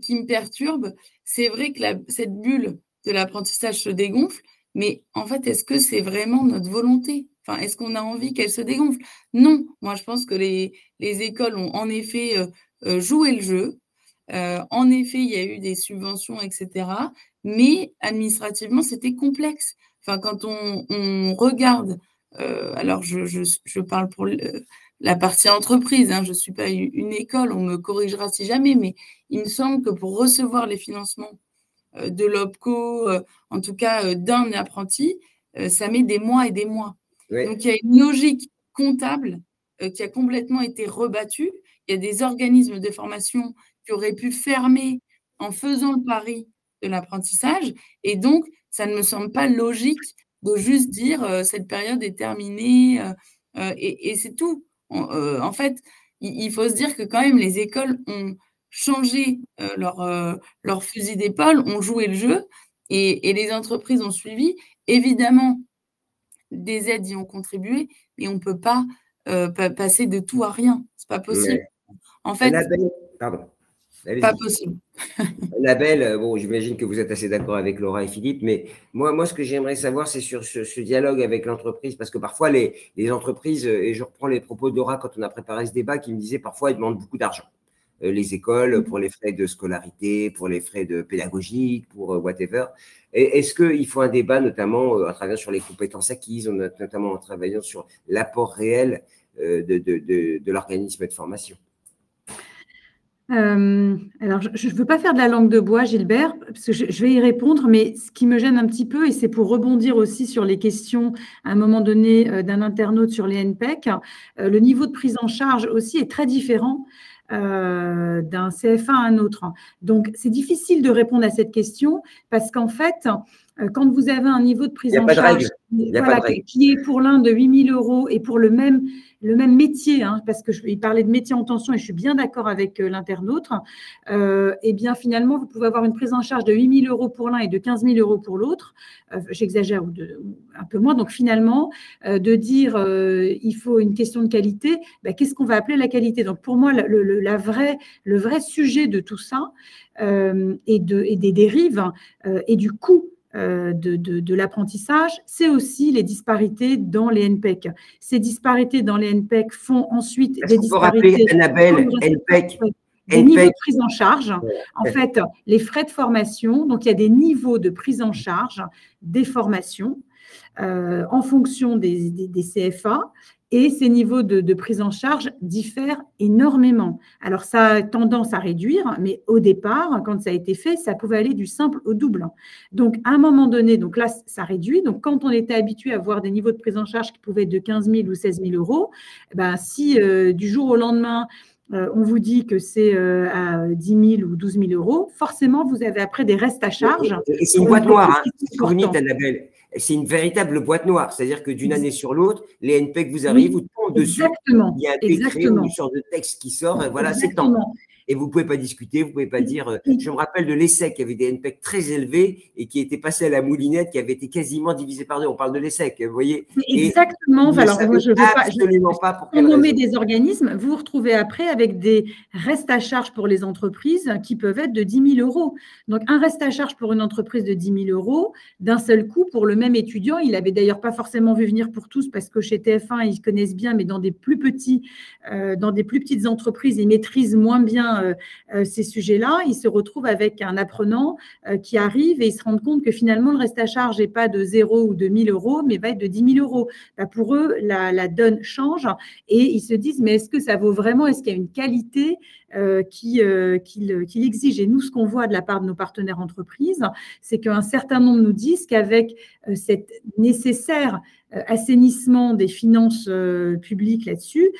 qui me perturbe. C'est vrai que cette bulle de l'apprentissage se dégonfle, mais en fait, est-ce que c'est vraiment notre volonté? Enfin, est-ce qu'on a envie qu'elle se dégonfle? Non. Moi, je pense que les écoles ont en effet joué le jeu. En effet, il y a eu des subventions, etc. Mais administrativement, c'était complexe. Enfin, quand on regarde, alors je parle pour la partie entreprise, hein, je ne suis pas une école, on me corrigera si jamais, mais il me semble que pour recevoir les financements de l'OPCO, en tout cas d'un apprenti, ça met des mois et des mois. Oui. Donc, il y a une logique comptable qui a complètement été rebattue. Il y a des organismes de formation qui auraient pu fermer en faisant le pari de l'apprentissage. Et donc, ça ne me semble pas logique de juste dire cette période est terminée et c'est tout. En fait, il faut se dire que quand même les écoles ont changé leur fusil d'épaule, ont joué le jeu et les entreprises ont suivi. Évidemment, des aides y ont contribué, mais on ne peut pas passer de tout à rien. Ce n'est pas possible. Ouais. En fait, pardon. Pas possible. Annabelle, bon, j'imagine que vous êtes assez d'accord avec Laura et Philippe, mais moi, ce que j'aimerais savoir, c'est sur ce dialogue avec l'entreprise, parce que parfois, les entreprises, et je reprends les propos de Laura quand on a préparé ce débat, qui me disait parfois, ils demandent beaucoup d'argent. Les écoles, pour les frais de scolarité, pour les frais de pédagogique, pour whatever. Est-ce qu'il faut un débat, notamment en travaillant sur les compétences acquises, notamment en travaillant sur l'apport réel de l'organisme de formation? Alors, je ne veux pas faire de la langue de bois, Gilbert, parce que je vais y répondre, mais ce qui me gêne un petit peu, et c'est pour rebondir aussi sur les questions à un moment donné d'un internaute sur les NPEC, le niveau de prise en charge aussi est très différent d'un CFA à un autre. Donc, c'est difficile de répondre à cette question parce qu'en fait, quand vous avez un niveau de prise en charge qui est pour l'un de 8 000 € et pour le même métier, hein, parce qu'il parlait de métier en tension et je suis bien d'accord avec l'internaute, eh bien finalement, vous pouvez avoir une prise en charge de 8 000 € pour l'un et de 15 000 € pour l'autre. J'exagère un peu moins. Donc finalement, de dire il faut une question de qualité, qu'est-ce qu'on va appeler la qualité? Donc pour moi, le vrai sujet de tout ça et des dérives et du coût de l'apprentissage, c'est aussi les disparités dans les NPEC. Ces disparités dans les NPEC font ensuite des disparités. Annabelle, NPEC. Des niveaux de prise en charge. En fait, les frais de formation, donc il y a des niveaux de prise en charge des formations en fonction des CFA. Et ces niveaux de prise en charge diffèrent énormément. Alors, ça a tendance à réduire, mais au départ, quand ça a été fait, ça pouvait aller du simple au double. Donc, à un moment donné, donc là, ça réduit. Donc, quand on était habitué à voir des niveaux de prise en charge qui pouvaient être de 15 000 ou 16 000 €, si du jour au lendemain, on vous dit que c'est à 10 000 ou 12 000 €, forcément, vous avez après des restes à charge. Et c'est une boîte noire, hein, ce que vous dites, Annabelle. C'est une véritable boîte noire. C'est-à-dire que d'une année sur l'autre, les NPEC vous arrivent, vous tombent dessus. Exactement. Il y a un décret ou une sorte de texte qui sort, et voilà, c'est temps. Et vous ne pouvez pas discuter, vous ne pouvez pas dire… Je me rappelle de l'ESSEC, qui avait des NPEC très élevés et qui était passé à la moulinette, qui avait été quasiment divisé par deux. On parle de l'ESSEC, vous voyez. Exactement. Alors, moi, je ne veux absolument pas pour nommer des organismes. Vous vous retrouvez après avec des restes à charge pour les entreprises qui peuvent être de 10 000 €. Donc, un reste à charge pour une entreprise de 10 000 €, d'un seul coup, pour le même étudiant, il n'avait d'ailleurs pas forcément vu venir pour tous parce que chez TF1, ils connaissent bien, mais dans des plus petites entreprises, ils maîtrisent moins bien ces sujets-là. Ils se retrouvent avec un apprenant qui arrive et ils se rendent compte que finalement, le reste à charge n'est pas de 0 ou de 1 000 €, mais va être de 10 000 €. Pour eux, la donne change et ils se disent, mais est-ce que ça vaut vraiment, est-ce qu'il y a une qualité qu'il exige? Et nous, ce qu'on voit de la part de nos partenaires entreprises, c'est qu'un certain nombre nous disent qu'avec cette nécessaire assainissement des finances publiques là-dessus,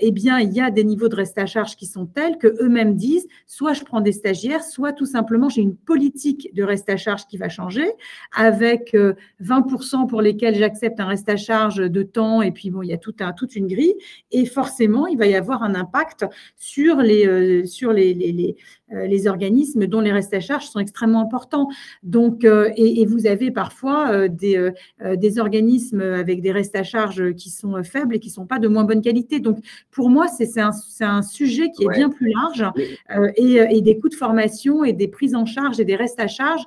eh bien, il y a des niveaux de reste à charge qui sont tels qu'eux-mêmes disent, soit je prends des stagiaires, soit tout simplement, j'ai une politique de reste à charge qui va changer, avec 20% pour lesquels j'accepte un reste à charge de temps, et puis bon, il y a toute une grille, et forcément, il va y avoir un impact sur les organismes dont les restes à charge sont extrêmement importants. Donc, et vous avez parfois des organismes avec des restes à charge qui sont faibles et qui ne sont pas de moins bonne qualité. Donc, pour moi, c'est un sujet qui est bien plus large et des coûts de formation et des prises en charge et des restes à charge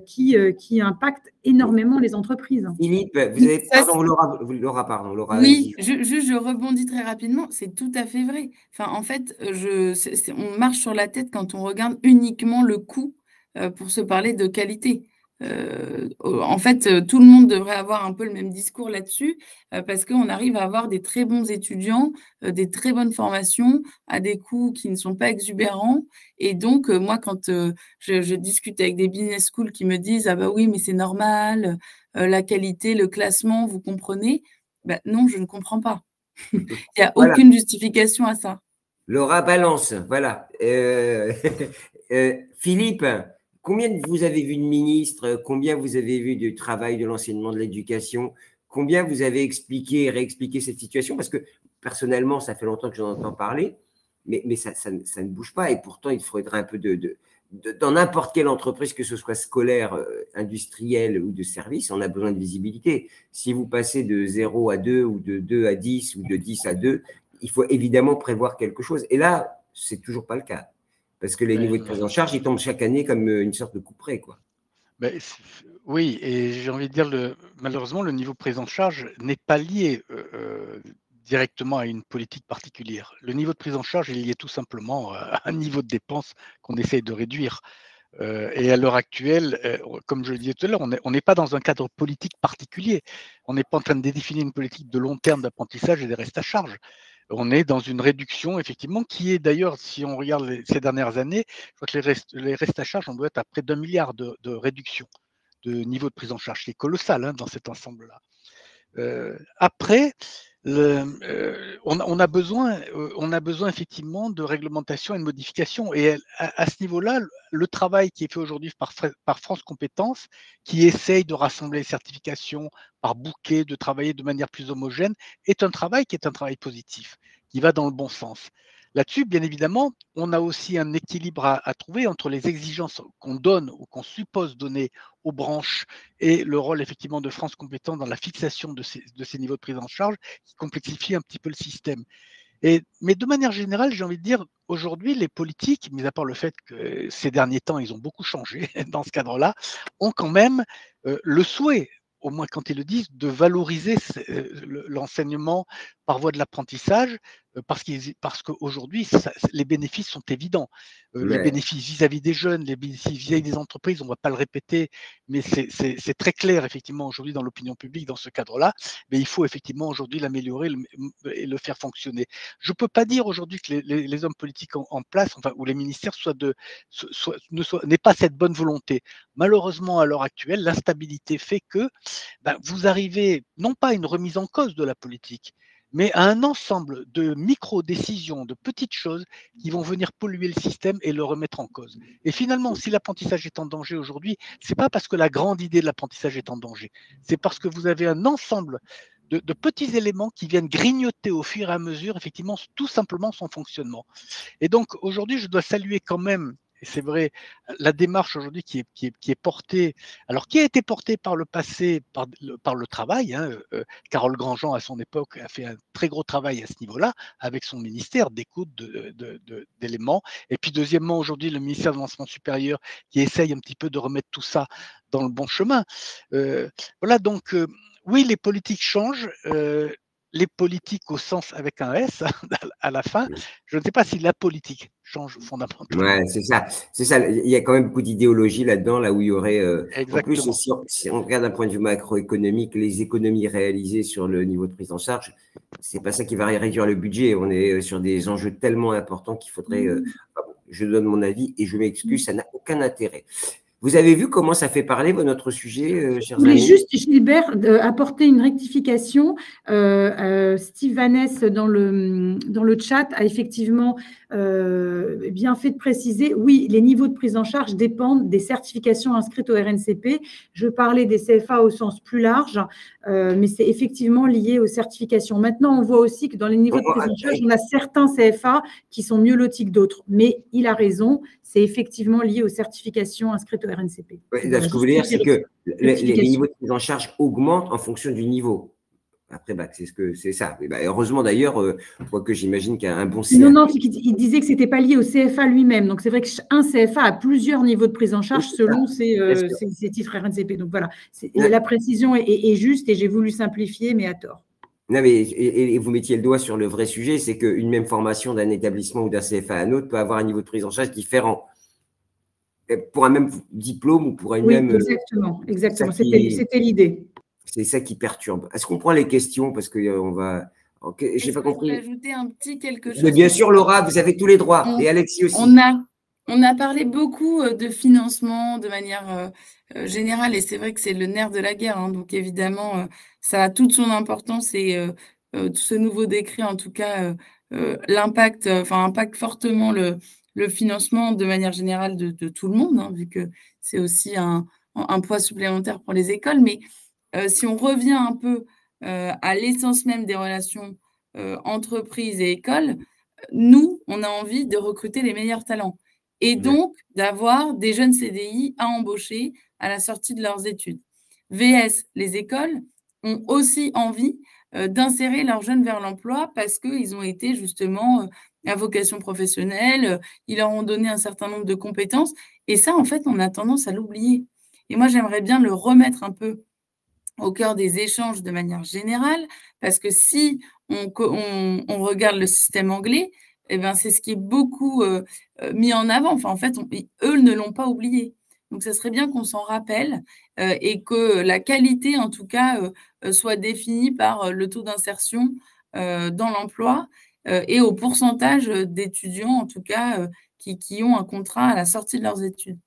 qui impactent énormément les entreprises. Philippe, vous avez… Pardon, Laura. Oui, je rebondis très rapidement. C'est tout à fait vrai. Enfin, en fait, on marche sur la tête quand on regarde uniquement le coût pour se parler de qualité. En fait, tout le monde devrait avoir un peu le même discours là-dessus parce qu'on arrive à avoir des très bons étudiants, des très bonnes formations à des coûts qui ne sont pas exubérants. Et donc, moi, quand je discute avec des business schools qui me disent « Ah bah oui, mais c'est normal, la qualité, le classement, vous comprenez ?» Non, je ne comprends pas. Il n'y a aucune justification à ça. Laura balance, voilà. Philippe, combien vous avez vu de ministres? Combien vous avez vu du travail de l'enseignement de l'éducation? Combien vous avez expliqué et réexpliqué cette situation? Parce que personnellement, ça fait longtemps que j'en entends parler, mais ça ne bouge pas. Et pourtant, il faudrait un peu dans n'importe quelle entreprise, que ce soit scolaire, industrielle ou de service, on a besoin de visibilité. Si vous passez de 0 à 2 ou de 2 à 10 ou de 10 à 2, il faut évidemment prévoir quelque chose. Et là, ce n'est toujours pas le cas. Parce que les niveaux de prise en charge, ils tombent chaque année comme une sorte de couperet, quoi. Oui, et j'ai envie de dire, malheureusement, le niveau de prise en charge n'est pas lié directement à une politique particulière. Le niveau de prise en charge est lié tout simplement à un niveau de dépense qu'on essaye de réduire. Et à l'heure actuelle, comme je le disais tout à l'heure, on n'est pas dans un cadre politique particulier. On n'est pas en train de définir une politique de long terme d'apprentissage et des restes à charge. On est dans une réduction, effectivement, qui est d'ailleurs, si on regarde ces dernières années, je crois que les restes à charge, on doit être à près d'1 milliard de réduction de niveau de prise en charge, qui est colossal dans cet ensemble-là. Après, on a besoin effectivement de réglementation et de modification. Et à ce niveau-là, le travail qui est fait aujourd'hui par France Compétences, qui essaye de rassembler les certifications par bouquet, de travailler de manière plus homogène, est un travail positif, qui va dans le bon sens. Là-dessus, bien évidemment, on a aussi un équilibre à trouver entre les exigences qu'on donne ou qu'on suppose donner aux branches et le rôle effectivement de France Compétences dans la fixation de ces niveaux de prise en charge qui complexifie un petit peu le système. Mais de manière générale, j'ai envie de dire, aujourd'hui, les politiques, mis à part le fait que ces derniers temps, ils ont beaucoup changé dans ce cadre-là, ont quand même le souhait, au moins quand ils le disent, de valoriser l'enseignement par voie de l'apprentissage, parce qu'aujourd'hui, les bénéfices sont évidents. Les bénéfices vis-à-vis des jeunes, les bénéfices vis-à-vis des entreprises, on ne va pas le répéter, mais c'est très clair, effectivement, aujourd'hui dans l'opinion publique, dans ce cadre-là. Mais il faut effectivement aujourd'hui l'améliorer et le faire fonctionner. Je ne peux pas dire aujourd'hui que les hommes politiques en place, enfin, ou les ministères n'aient pas cette bonne volonté. Malheureusement, à l'heure actuelle, l'instabilité fait que vous arrivez non pas à une remise en cause de la politique, mais à un ensemble de micro-décisions, de petites choses qui vont venir polluer le système et le remettre en cause. Et finalement, si l'apprentissage est en danger aujourd'hui, ce n'est pas parce que la grande idée de l'apprentissage est en danger, c'est parce que vous avez un ensemble de petits éléments qui viennent grignoter au fur et à mesure, effectivement, tout simplement son fonctionnement. Et donc, aujourd'hui, je dois saluer quand même, et c'est vrai, la démarche aujourd'hui qui est portée, alors qui a été portée par le passé, par le travail. Carole Grandjean, à son époque, a fait un très gros travail à ce niveau-là, avec son ministère d'écoute d'éléments. Et puis, deuxièmement, aujourd'hui, le ministère de l'Enseignement supérieur qui essaye un petit peu de remettre tout ça dans le bon chemin. Voilà, donc, oui, les politiques changent. Les politiques au sens avec un S à la fin, je ne sais pas si la politique change fondamentalement. Ouais, c'est ça. C'est ça. Il y a quand même beaucoup d'idéologie là-dedans, là où il y aurait. En plus, si on regarde d'un point de vue macroéconomique, les économies réalisées sur le niveau de prise en charge, c'est pas ça qui va réduire le budget. On est sur des enjeux tellement importants qu'il faudrait. Je donne mon avis et je m'excuse, ça n'a aucun intérêt. Vous avez vu comment ça fait parler notre sujet, chers amis? Je voulais juste, Gilbert, apporter une rectification. Steve Vaness, dans le chat, a effectivement bien fait de préciser, oui, les niveaux de prise en charge dépendent des certifications inscrites au RNCP. Je parlais des CFA au sens plus large, mais c'est effectivement lié aux certifications. Maintenant, on voit aussi que dans les niveaux de prise en charge, on a certains CFA qui sont mieux lotis que d'autres. Mais il a raison, c'est effectivement lié aux certifications inscrites au RNCP. Oui, ce que vous voulez dire, c'est que les niveaux de prise en charge augmentent en fonction du niveau. Après, c'est ça. Et heureusement d'ailleurs, quoique j'imagine qu'il y a un bon CFA. Non, il disait que ce n'était pas lié au CFA lui-même. Donc, c'est vrai qu'un CFA a plusieurs niveaux de prise en charge selon ses titres RNCP. Donc, voilà. La précision est juste et j'ai voulu simplifier, mais à tort. Non, mais et vous mettiez le doigt sur le vrai sujet, c'est qu'une même formation d'un établissement ou d'un CFA à un autre peut avoir un niveau de prise en charge différent. Pour un même diplôme ou pour une même… Exactement. C'était l'idée. C'est ça qui perturbe. Est-ce qu'on prend les questions? Parce qu'on va… Je n'ai pas compris. Ajouter un petit quelque chose. Mais bien sûr, Laura, vous avez tous les droits. Et Alexis aussi. On a parlé beaucoup de financement de manière générale et c'est vrai que c'est le nerf de la guerre. Donc, évidemment, ça a toute son importance et ce nouveau décret, en tout cas, impacte fortement le financement de manière générale de tout le monde, vu que c'est aussi un poids supplémentaire pour les écoles. Mais si on revient un peu à l'essence même des relations entreprises et écoles, nous, on a envie de recruter les meilleurs talents et donc d'avoir des jeunes CDI à embaucher à la sortie de leurs études. VS, les écoles ont aussi envie d'insérer leurs jeunes vers l'emploi parce qu'ils ont été justement à vocation professionnelle, ils leur ont donné un certain nombre de compétences et ça, en fait, on a tendance à l'oublier. Et moi, j'aimerais bien le remettre un peu au cœur des échanges de manière générale, parce que si on regarde le système anglais, c'est ce qui est beaucoup mis en avant. Enfin, en fait, eux ne l'ont pas oublié. Donc, ça serait bien qu'on s'en rappelle et que la qualité, en tout cas, soit définie par le taux d'insertion dans l'emploi. et au pourcentage d'étudiants, en tout cas, qui ont un contrat à la sortie de leurs études.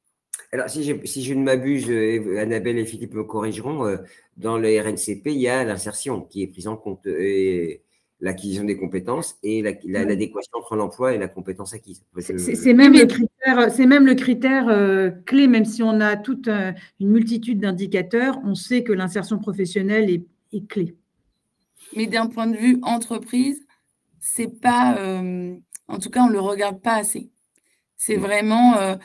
Alors, si je ne m'abuse, Annabelle et Philippe me corrigeront, dans le RNCP, il y a l'insertion qui est prise en compte, et l'acquisition des compétences et l'adéquation entre l'emploi et la compétence acquise. C'est même le critère clé, même si on a toute une multitude d'indicateurs, on sait que l'insertion professionnelle est clé. Mais d'un point de vue entreprise, c'est pas, en tout cas, on ne le regarde pas assez. C'est vraiment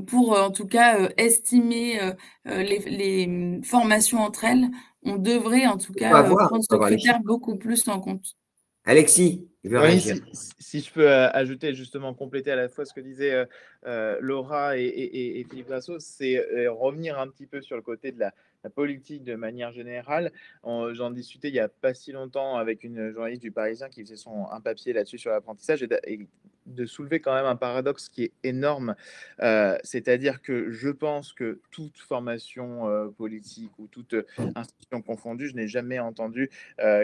pour, en tout cas, estimer les formations entre elles. On devrait, en tout cas, prendre ce critère beaucoup plus en compte. Alexis, il veut réagir. Si je peux ajouter, justement, compléter à la fois ce que disaient Laura et Philippe Grasso, c'est revenir un petit peu sur le côté de la politique de manière générale. J'en discutais il n'y a pas si longtemps avec une journaliste du Parisien qui faisait un papier là-dessus sur l'apprentissage et de soulever quand même un paradoxe qui est énorme. C'est-à-dire que je pense que toute formation politique ou toute institution confondue, je n'ai jamais entendu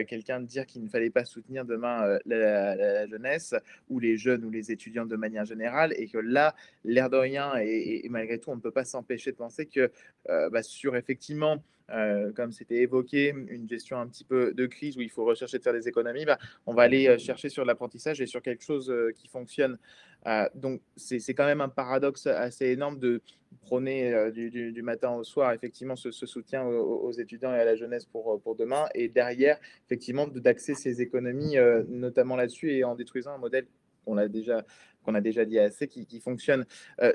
quelqu'un dire qu'il ne fallait pas soutenir demain la jeunesse ou les jeunes ou les étudiants de manière générale, et que là, l'air de rien, et malgré tout, on ne peut pas s'empêcher de penser que sur effectivement, comme c'était évoqué, une gestion un petit peu de crise où il faut rechercher de faire des économies, on va aller chercher sur l'apprentissage et sur quelque chose qui fonctionne. Donc, c'est quand même un paradoxe assez énorme de prôner du matin au soir, effectivement, ce soutien aux étudiants et à la jeunesse pour demain, et derrière, effectivement, d'axer ces économies, notamment là-dessus, et en détruisant un modèle qu'on a déjà dit assez, qui fonctionne.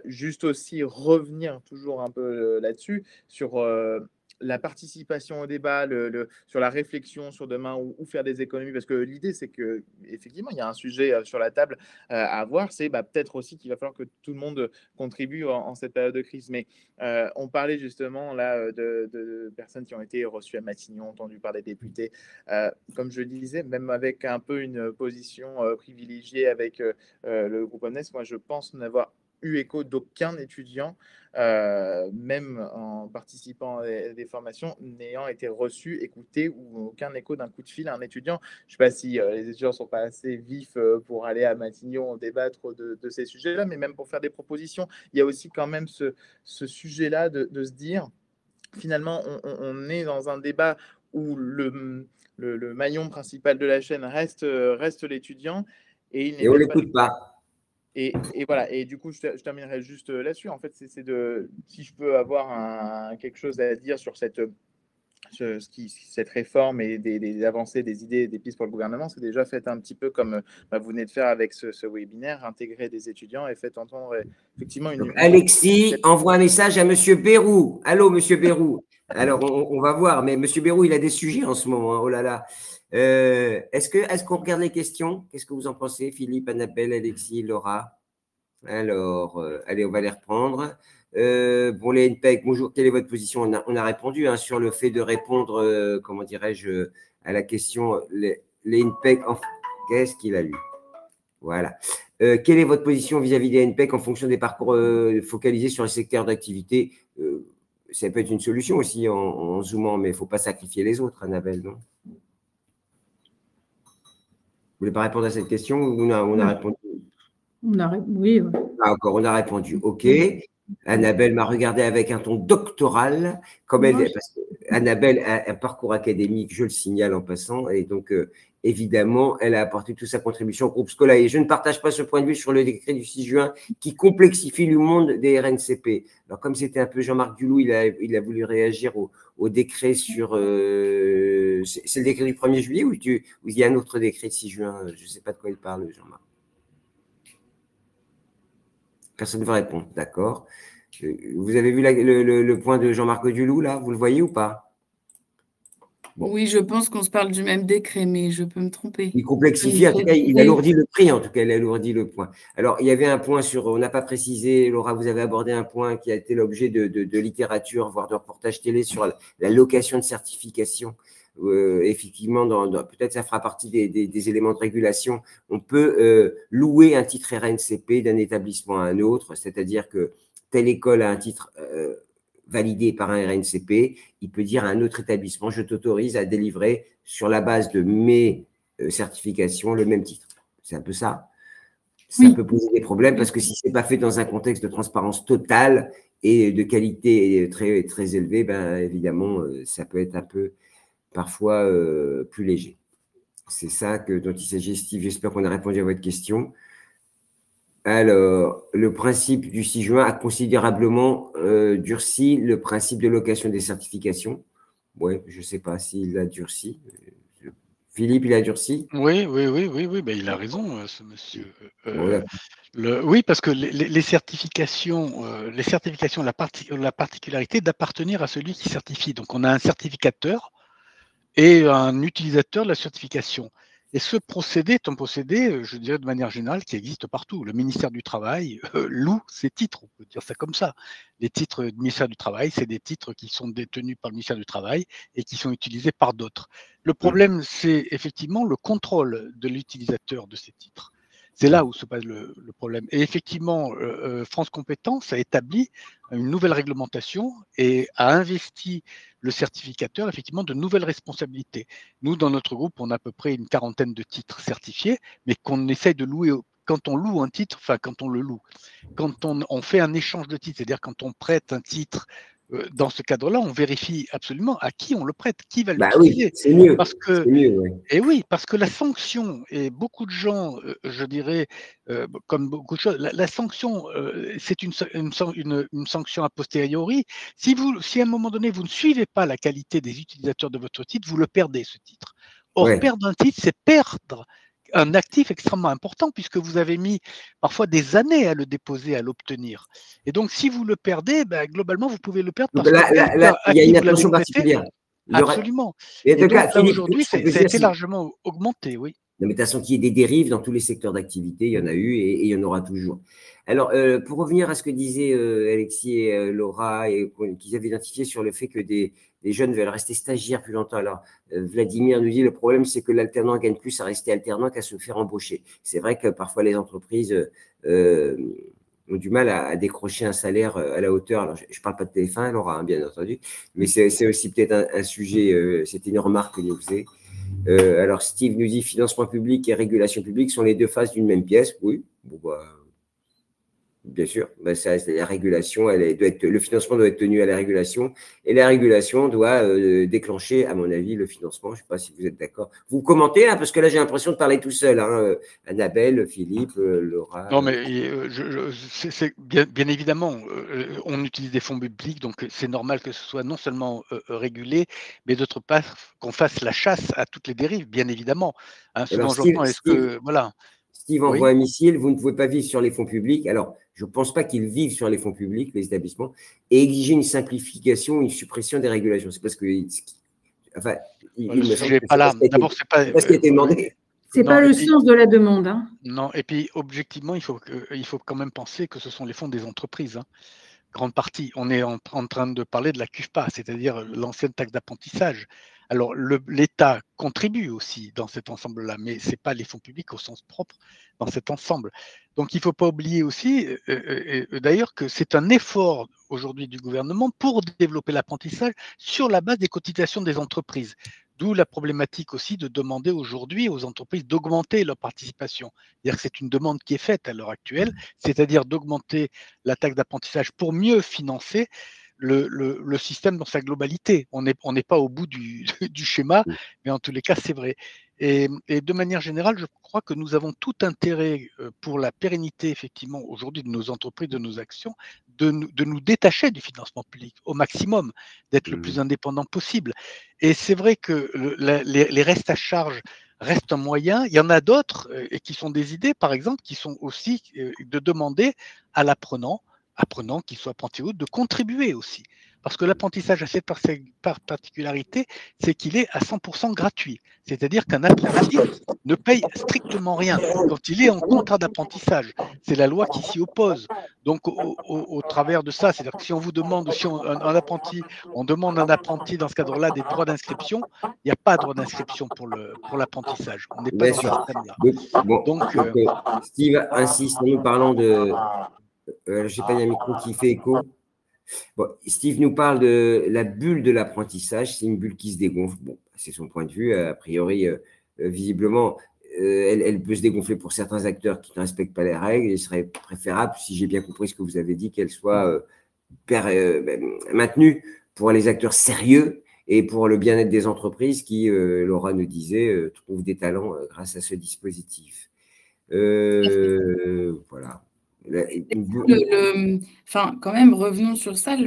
Juste aussi revenir toujours un peu là-dessus, sur la participation au débat, sur la réflexion sur demain, ou faire des économies, parce que l'idée, c'est que effectivement, il y a un sujet sur la table à voir, c'est peut-être aussi qu'il va falloir que tout le monde contribue en cette période de crise. Mais on parlait justement là de personnes qui ont été reçues à Matignon, entendues par des députés. Comme je le disais, même avec un peu une position privilégiée avec le groupe Omnes, moi je pense n'avoir eu écho d'aucun étudiant, même en participant à des formations, n'ayant été reçu, écouté, ou aucun écho d'un coup de fil à un étudiant. Je ne sais pas si les étudiants ne sont pas assez vifs pour aller à Matignon débattre de ces sujets-là, mais même pour faire des propositions, il y a aussi quand même ce sujet-là de se dire, finalement, on est dans un débat où le maillon principal de la chaîne reste l'étudiant, et on ne l'écoute pas. Et voilà, et du coup, je terminerai juste là-dessus. En fait, c'est si je peux avoir quelque chose à dire sur cette réforme et des avancées, des idées, des pistes pour le gouvernement, c'est déjà fait un petit peu comme vous venez de faire avec ce webinaire, intégrer des étudiants et fait entendre effectivement Alexis envoie un message à Monsieur Bérou. Allô, Monsieur Bérou. Alors, on va voir, mais Monsieur Bérou, il a des sujets en ce moment. Hein. Oh là là. Est-ce qu'on regarde les questions? Qu'est-ce que vous en pensez, Philippe, Annabelle, Alexis, Laura? Alors, allez, on va les reprendre. Bon, les NPEC, bonjour, quelle est votre position? On a répondu sur le fait de répondre, comment dirais-je, à la question, les NPEC, qu'est-ce qu'il a lu? Voilà. Quelle est votre position vis-à-vis des NPEC en fonction des parcours focalisés sur le secteur d'activité? Ça peut être une solution aussi en zoomant, mais il ne faut pas sacrifier les autres, Annabelle, non? Vous voulez pas répondre à cette question ou on a répondu? Oui. Ah, encore, on a répondu. OK. Annabelle m'a regardé avec un ton doctoral, comme elle, parce qu'Annabelle a un parcours académique, je le signale en passant, et donc évidemment, elle a apporté toute sa contribution au groupe Scolae. Et je ne partage pas ce point de vue sur le décret du 6 juin qui complexifie le monde des RNCP. Alors, comme c'était un peu Jean-Marc Dulou, il a voulu réagir au décret sur… c'est le décret du 1er juillet ou il y a un autre décret de 6 juin? Je ne sais pas de quoi il parle, Jean-Marc. Personne ne veut répondre, d'accord. Vous avez vu le point de Jean-Marc Dulou, là? Vous le voyez ou pas? Bon. Oui, je pense qu'on se parle du même décret, mais je peux me tromper. Il complexifie, en tout cas, il alourdit le prix, en tout cas, il alourdit le point. Alors, il y avait un point on n'a pas précisé, Laura, vous avez abordé un point qui a été l'objet de littérature, voire de reportage télé sur la location de certification. Effectivement, peut-être ça fera partie des éléments de régulation. On peut louer un titre RNCP d'un établissement à un autre, c'est-à-dire que telle école a un titre validé par un RNCP, il peut dire à un autre établissement, je t'autorise à délivrer sur la base de mes certifications le même titre. C'est un peu ça. Ça peut poser des problèmes parce que si ce n'est pas fait dans un contexte de transparence totale et de qualité très, très élevée, ben, évidemment, ça peut être un peu parfois plus léger. C'est ça dont il s'agit, Steve. J'espère qu'on a répondu à votre question. Alors, le principe du 6 juin a considérablement durci le principe de location des certifications. Oui, je ne sais pas s'il a durci. Philippe, il a durci? Oui, ben, il a raison, ce monsieur. Voilà. Oui, parce que les certifications, la particularité d'appartenir à celui qui certifie. Donc, on a un certificateur et un utilisateur de la certification. Et ce procédé est un procédé, je dirais de manière générale, qui existe partout. Le ministère du Travail loue ses titres, on peut dire ça comme ça. Les titres du ministère du Travail, c'est des titres qui sont détenus par le ministère du Travail et qui sont utilisés par d'autres. Le problème, c'est effectivement le contrôle de l'utilisateur de ces titres. C'est là où se passe le problème. Et effectivement, France Compétences a établi une nouvelle réglementation et a investi le certificateur effectivement de nouvelles responsabilités. Nous, dans notre groupe, on a à peu près une quarantaine de titres certifiés, mais qu'on essaye de louer. Quand on loue un titre, enfin quand on le loue, quand on fait un échange de titres, c'est-à-dire quand on prête un titre, dans ce cadre-là, on vérifie absolument à qui on le prête, qui va l'utiliser. Oui, c'est mieux. Parce que, ouais. Et oui, parce que la sanction, et beaucoup de gens, je dirais, comme beaucoup de choses, la sanction, c'est une sanction a posteriori. Si à un moment donné, vous ne suivez pas la qualité des utilisateurs de votre titre, vous le perdez, ce titre. Or, perdre un titre, c'est perdre un actif extrêmement important puisque vous avez mis parfois des années à le déposer, à l'obtenir. Et donc, si vous le perdez, ben, globalement, vous pouvez le perdre parce il y a une attention particulière. Absolument. Et donc, là, aujourd'hui, ça a été largement augmenté, oui. Non, mais de toute façon, qu'il y ait des dérives dans tous les secteurs d'activité, il y en a eu et il y en aura toujours. Alors, pour revenir à ce que disaient Alexis et Laura, et qu'ils avaient identifié sur le fait que des jeunes veulent rester stagiaires plus longtemps. Alors, Vladimir nous dit, le problème, c'est que l'alternant gagne plus à rester alternant qu'à se faire embaucher. C'est vrai que parfois, les entreprises ont du mal à décrocher un salaire à la hauteur. Alors, je ne parle pas de TF1, Laura, hein, bien entendu, mais c'est aussi peut-être un sujet, c'était une remarque que nous faisait. Alors, Steve nous dit financement public et régulation publique sont les deux faces d'une même pièce. Oui, bon, bah, bien sûr. Bah, ça, la régulation, le financement doit être tenu à la régulation et la régulation doit déclencher, à mon avis, le financement. Je ne sais pas si vous êtes d'accord. Vous commentez, hein, parce que là, j'ai l'impression de parler tout seul. Hein, Annabelle, Philippe, Laura. Non, mais c'est bien évidemment, on utilise des fonds publics, donc c'est normal que ce soit non seulement régulé, mais d'autre part qu'on fasse la chasse à toutes les dérives, bien évidemment. Hein, Alors, Steve envoie un missile, vous ne pouvez pas vivre sur les fonds publics. Alors, je ne pense pas qu'ils vivent sur les fonds publics, les établissements, et exiger une simplification, une suppression des régulations. C'est parce que. Enfin, le sujet n'est pas là. D'abord, c'est pas ce qui a été demandé. C'est pas le sens de la demande. Hein. Non, et puis objectivement, il faut quand même penser que ce sont les fonds des entreprises. Hein. Grande partie. On est en train de parler de la CUFPA, c'est-à-dire l'ancienne taxe d'apprentissage. Alors, l'État contribue aussi dans cet ensemble-là, mais ce n'est pas les fonds publics au sens propre dans cet ensemble. Donc, il ne faut pas oublier aussi, d'ailleurs, que c'est un effort aujourd'hui du gouvernement pour développer l'apprentissage sur la base des cotisations des entreprises. D'où la problématique aussi de demander aujourd'hui aux entreprises d'augmenter leur participation. C'est-à-dire que c'est une demande qui est faite à l'heure actuelle, c'est-à-dire d'augmenter la taxe d'apprentissage pour mieux financer le système dans sa globalité. On n'est pas au bout du schéma, mais en tous les cas, c'est vrai. Et de manière générale, je crois que nous avons tout intérêt pour la pérennité, effectivement, aujourd'hui de nos entreprises, de nos actions, de nous détacher du financement public au maximum, d'être le plus indépendant possible. Et c'est vrai que les restes à charge restent un moyen. Il y en a d'autres et qui sont des idées, par exemple, qui sont aussi de demander à l'apprenant qu'il soit apprenti ou autre, de contribuer aussi. Parce que l'apprentissage a cette particularité, c'est qu'il est à 100% gratuit. C'est-à-dire qu'un apprenti ne paye strictement rien quand il est en contrat d'apprentissage. C'est la loi qui s'y oppose. Donc, au travers de ça, c'est-à-dire que si on vous demande, on demande à un apprenti dans ce cadre-là des droits d'inscription, il n'y a pas de droit d'inscription pour l'apprentissage. On n'est pas dans ce système-là. Donc, Steve insiste en nous parlant de... je sais pas, il y a un micro qui fait écho. Bon, Steve nous parle de la bulle de l'apprentissage. C'est une bulle qui se dégonfle. Bon, c'est son point de vue. A priori, visiblement, elle peut se dégonfler pour certains acteurs qui ne respectent pas les règles. Il serait préférable, si j'ai bien compris ce que vous avez dit, qu'elle soit maintenue pour les acteurs sérieux et pour le bien-être des entreprises qui, Laura nous disait, trouvent des talents grâce à ce dispositif. Voilà. Enfin, quand même, revenons sur ça.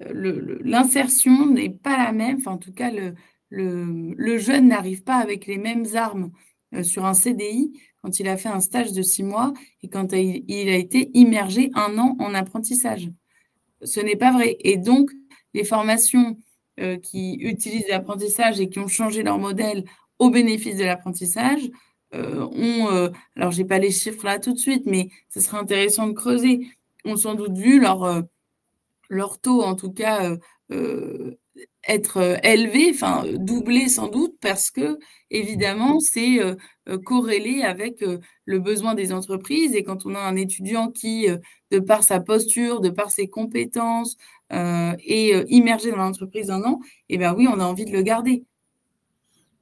L'insertion n'est pas la même. Enfin, en tout cas, le jeune n'arrive pas avec les mêmes armes sur un CDI quand il a fait un stage de 6 mois et quand il a été immergé 1 an en apprentissage. Ce n'est pas vrai. Et donc, les formations qui utilisent l'apprentissage et qui ont changé leur modèle au bénéfice de l'apprentissage alors je n'ai pas les chiffres là tout de suite, mais ce serait intéressant de creuser, ont sans doute vu leur taux, en tout cas, être élevé, enfin doublé sans doute, parce que évidemment, c'est corrélé avec le besoin des entreprises. Et quand on a un étudiant qui, de par sa posture, de par ses compétences, est immergé dans l'entreprise 1 an, eh bien oui, on a envie de le garder.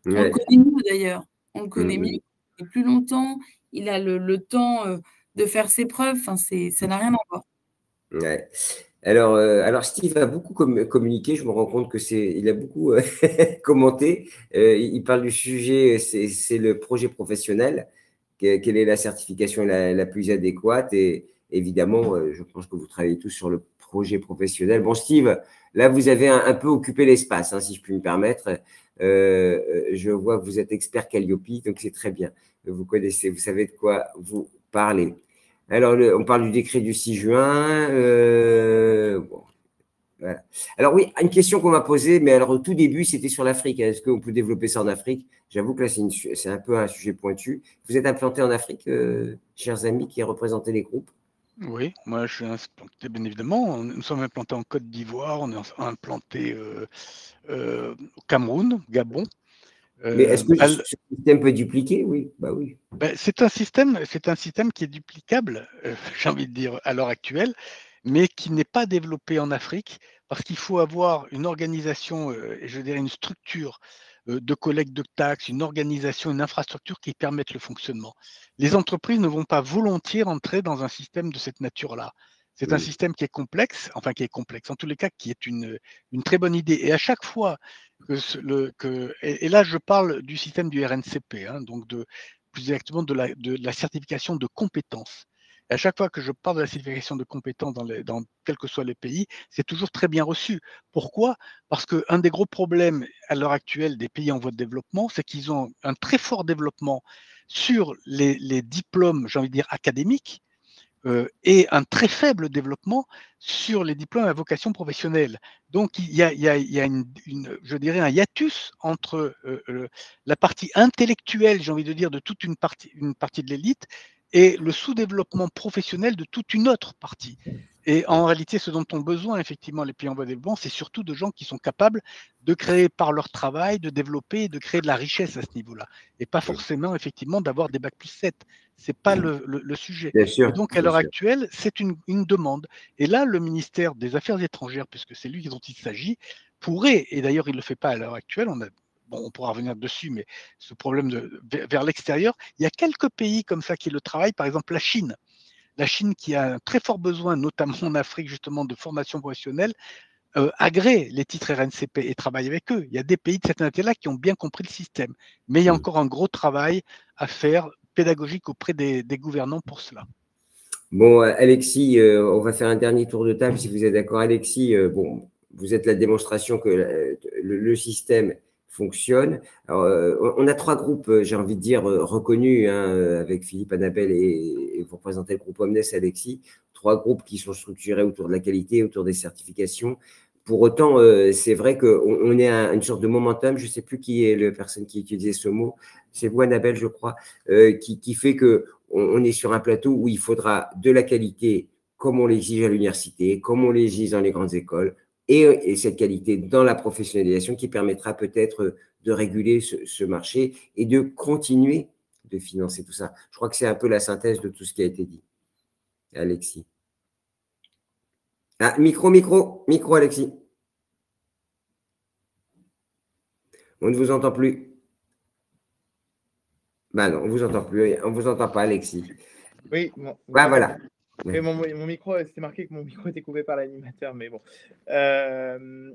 On le connaît mieux d'ailleurs, on le connaît mieux, et plus longtemps, il a le temps de faire ses preuves, enfin, ça n'a rien à voir. Ouais. Alors, Steve a beaucoup communiqué, je me rends compte il a beaucoup commenté. Il parle du sujet, c'est le projet professionnel. Quelle est la certification la plus adéquate? Et évidemment, je pense que vous travaillez tous sur le projet professionnel. Bon, Steve, là, vous avez un peu occupé l'espace, hein, si je puis me permettre. Je vois que vous êtes expert Calliope, donc c'est très bien. Vous connaissez, vous savez de quoi vous parlez. Alors, on parle du décret du 6 juin. Bon, voilà. Alors oui, une question qu'on m'a posée, mais alors au tout début, c'était sur l'Afrique. Est-ce qu'on peut développer ça en Afrique? J'avoue que là, c'est un peu un sujet pointu. Vous êtes implanté en Afrique, chers amis qui représentaient les groupes? Oui, moi je suis implanté, bien évidemment. Nous sommes implantés en Côte d'Ivoire, on est implanté au Cameroun, Gabon. Mais est-ce que ce système peut dupliquer? Oui, bah oui. Ben, c'est un système qui est duplicable, j'ai envie de dire, à l'heure actuelle, mais qui n'est pas développé en Afrique parce qu'il faut avoir une organisation, et je dirais une structure de collecte de taxes, une organisation, une infrastructure qui permettent le fonctionnement. Les entreprises ne vont pas volontiers rentrer dans un système de cette nature-là. C'est un système qui est complexe, enfin qui est complexe, en tous les cas, qui est une très bonne idée. Et à chaque fois et là je parle du système du RNCP, hein, donc plus exactement de la certification de compétences. Et à chaque fois que je parle de la certification de compétences dans quel que soit le pays, c'est toujours très bien reçu. Pourquoi? Parce qu'un des gros problèmes à l'heure actuelle des pays en voie de développement, c'est qu'ils ont un très fort développement sur les diplômes, j'ai envie de dire, académiques, et un très faible développement sur les diplômes à vocation professionnelle. Donc, il y a je dirais, un hiatus entre la partie intellectuelle, j'ai envie de dire, de toute une partie de l'élite et le sous-développement professionnel de toute une autre partie. Et en réalité, ce dont ont besoin effectivement les pays en voie de développement, c'est surtout de gens qui sont capables de créer par leur travail, de développer et de créer de la richesse à ce niveau-là. Et pas forcément effectivement d'avoir des bac plus 7. C'est pas le sujet. Bien sûr, et donc, à l'heure actuelle, c'est une demande. Et là, le ministère des Affaires étrangères, puisque c'est lui dont il s'agit, pourrait, et d'ailleurs, il ne le fait pas à l'heure actuelle, on pourra revenir dessus, mais ce problème vers l'extérieur, il y a quelques pays comme ça qui le travaillent, par exemple la Chine. La Chine qui a un très fort besoin, notamment en Afrique, justement, de formation professionnelle, agrée les titres RNCP et travaille avec eux. Il y a des pays de cette nature-là qui ont bien compris le système. Mais il y a encore un gros travail à faire pédagogique auprès des gouvernants pour cela. Bon, Alexis, on va faire un dernier tour de table si vous êtes d'accord. Alexis, bon, vous êtes la démonstration que le système fonctionne. Alors, on a 3 groupes, j'ai envie de dire, reconnus, hein, avec Philippe, Annabelle et vous représentez le groupe Omnes, Alexis. 3 groupes qui sont structurés autour de la qualité, autour des certifications. Pour autant, c'est vrai qu'on est à une sorte de momentum, je ne sais plus qui est la personne qui utilisait ce mot, c'est vous, Annabelle, je crois, qui fait qu'on est sur un plateau où il faudra de la qualité comme on l'exige à l'université, comme on l'exige dans les grandes écoles, et cette qualité dans la professionnalisation qui permettra peut-être de réguler ce marché et de continuer de financer tout ça. Je crois que c'est un peu la synthèse de tout ce qui a été dit. Alexis. Ah, micro, Alexis. On ne vous entend plus. Ben non, on ne vous entend plus. On ne vous entend pas, Alexis. Oui, bon, Voilà. Oui, mon micro, c'était marqué que mon micro était coupé par l'animateur, mais bon.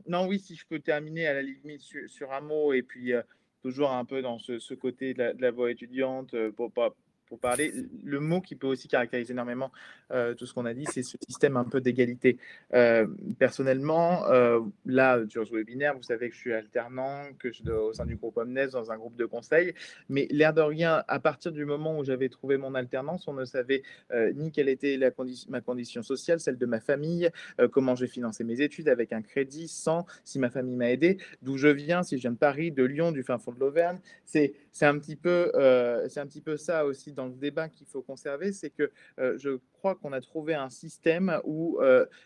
Non, oui, si je peux terminer à la limite sur un mot, et puis toujours un peu dans ce côté de la voix étudiante, pour parler, le mot qui peut aussi caractériser énormément tout ce qu'on a dit, c'est ce système un peu d'égalité. Personnellement, là, sur ce webinaire, vous savez que je suis alternant, que je suis au sein du groupe Omnes, dans un groupe de conseil, mais l'air de rien, à partir du moment où j'avais trouvé mon alternance, on ne savait ni quelle était ma condition sociale, celle de ma famille, comment j'ai financé mes études, avec un crédit, sans, si ma famille m'a aidé, d'où je viens, si je viens de Paris, de Lyon, du fin fond de l'Auvergne. C'est un petit peu ça aussi dans le débat qu'il faut conserver, c'est que je crois qu'on a trouvé un système où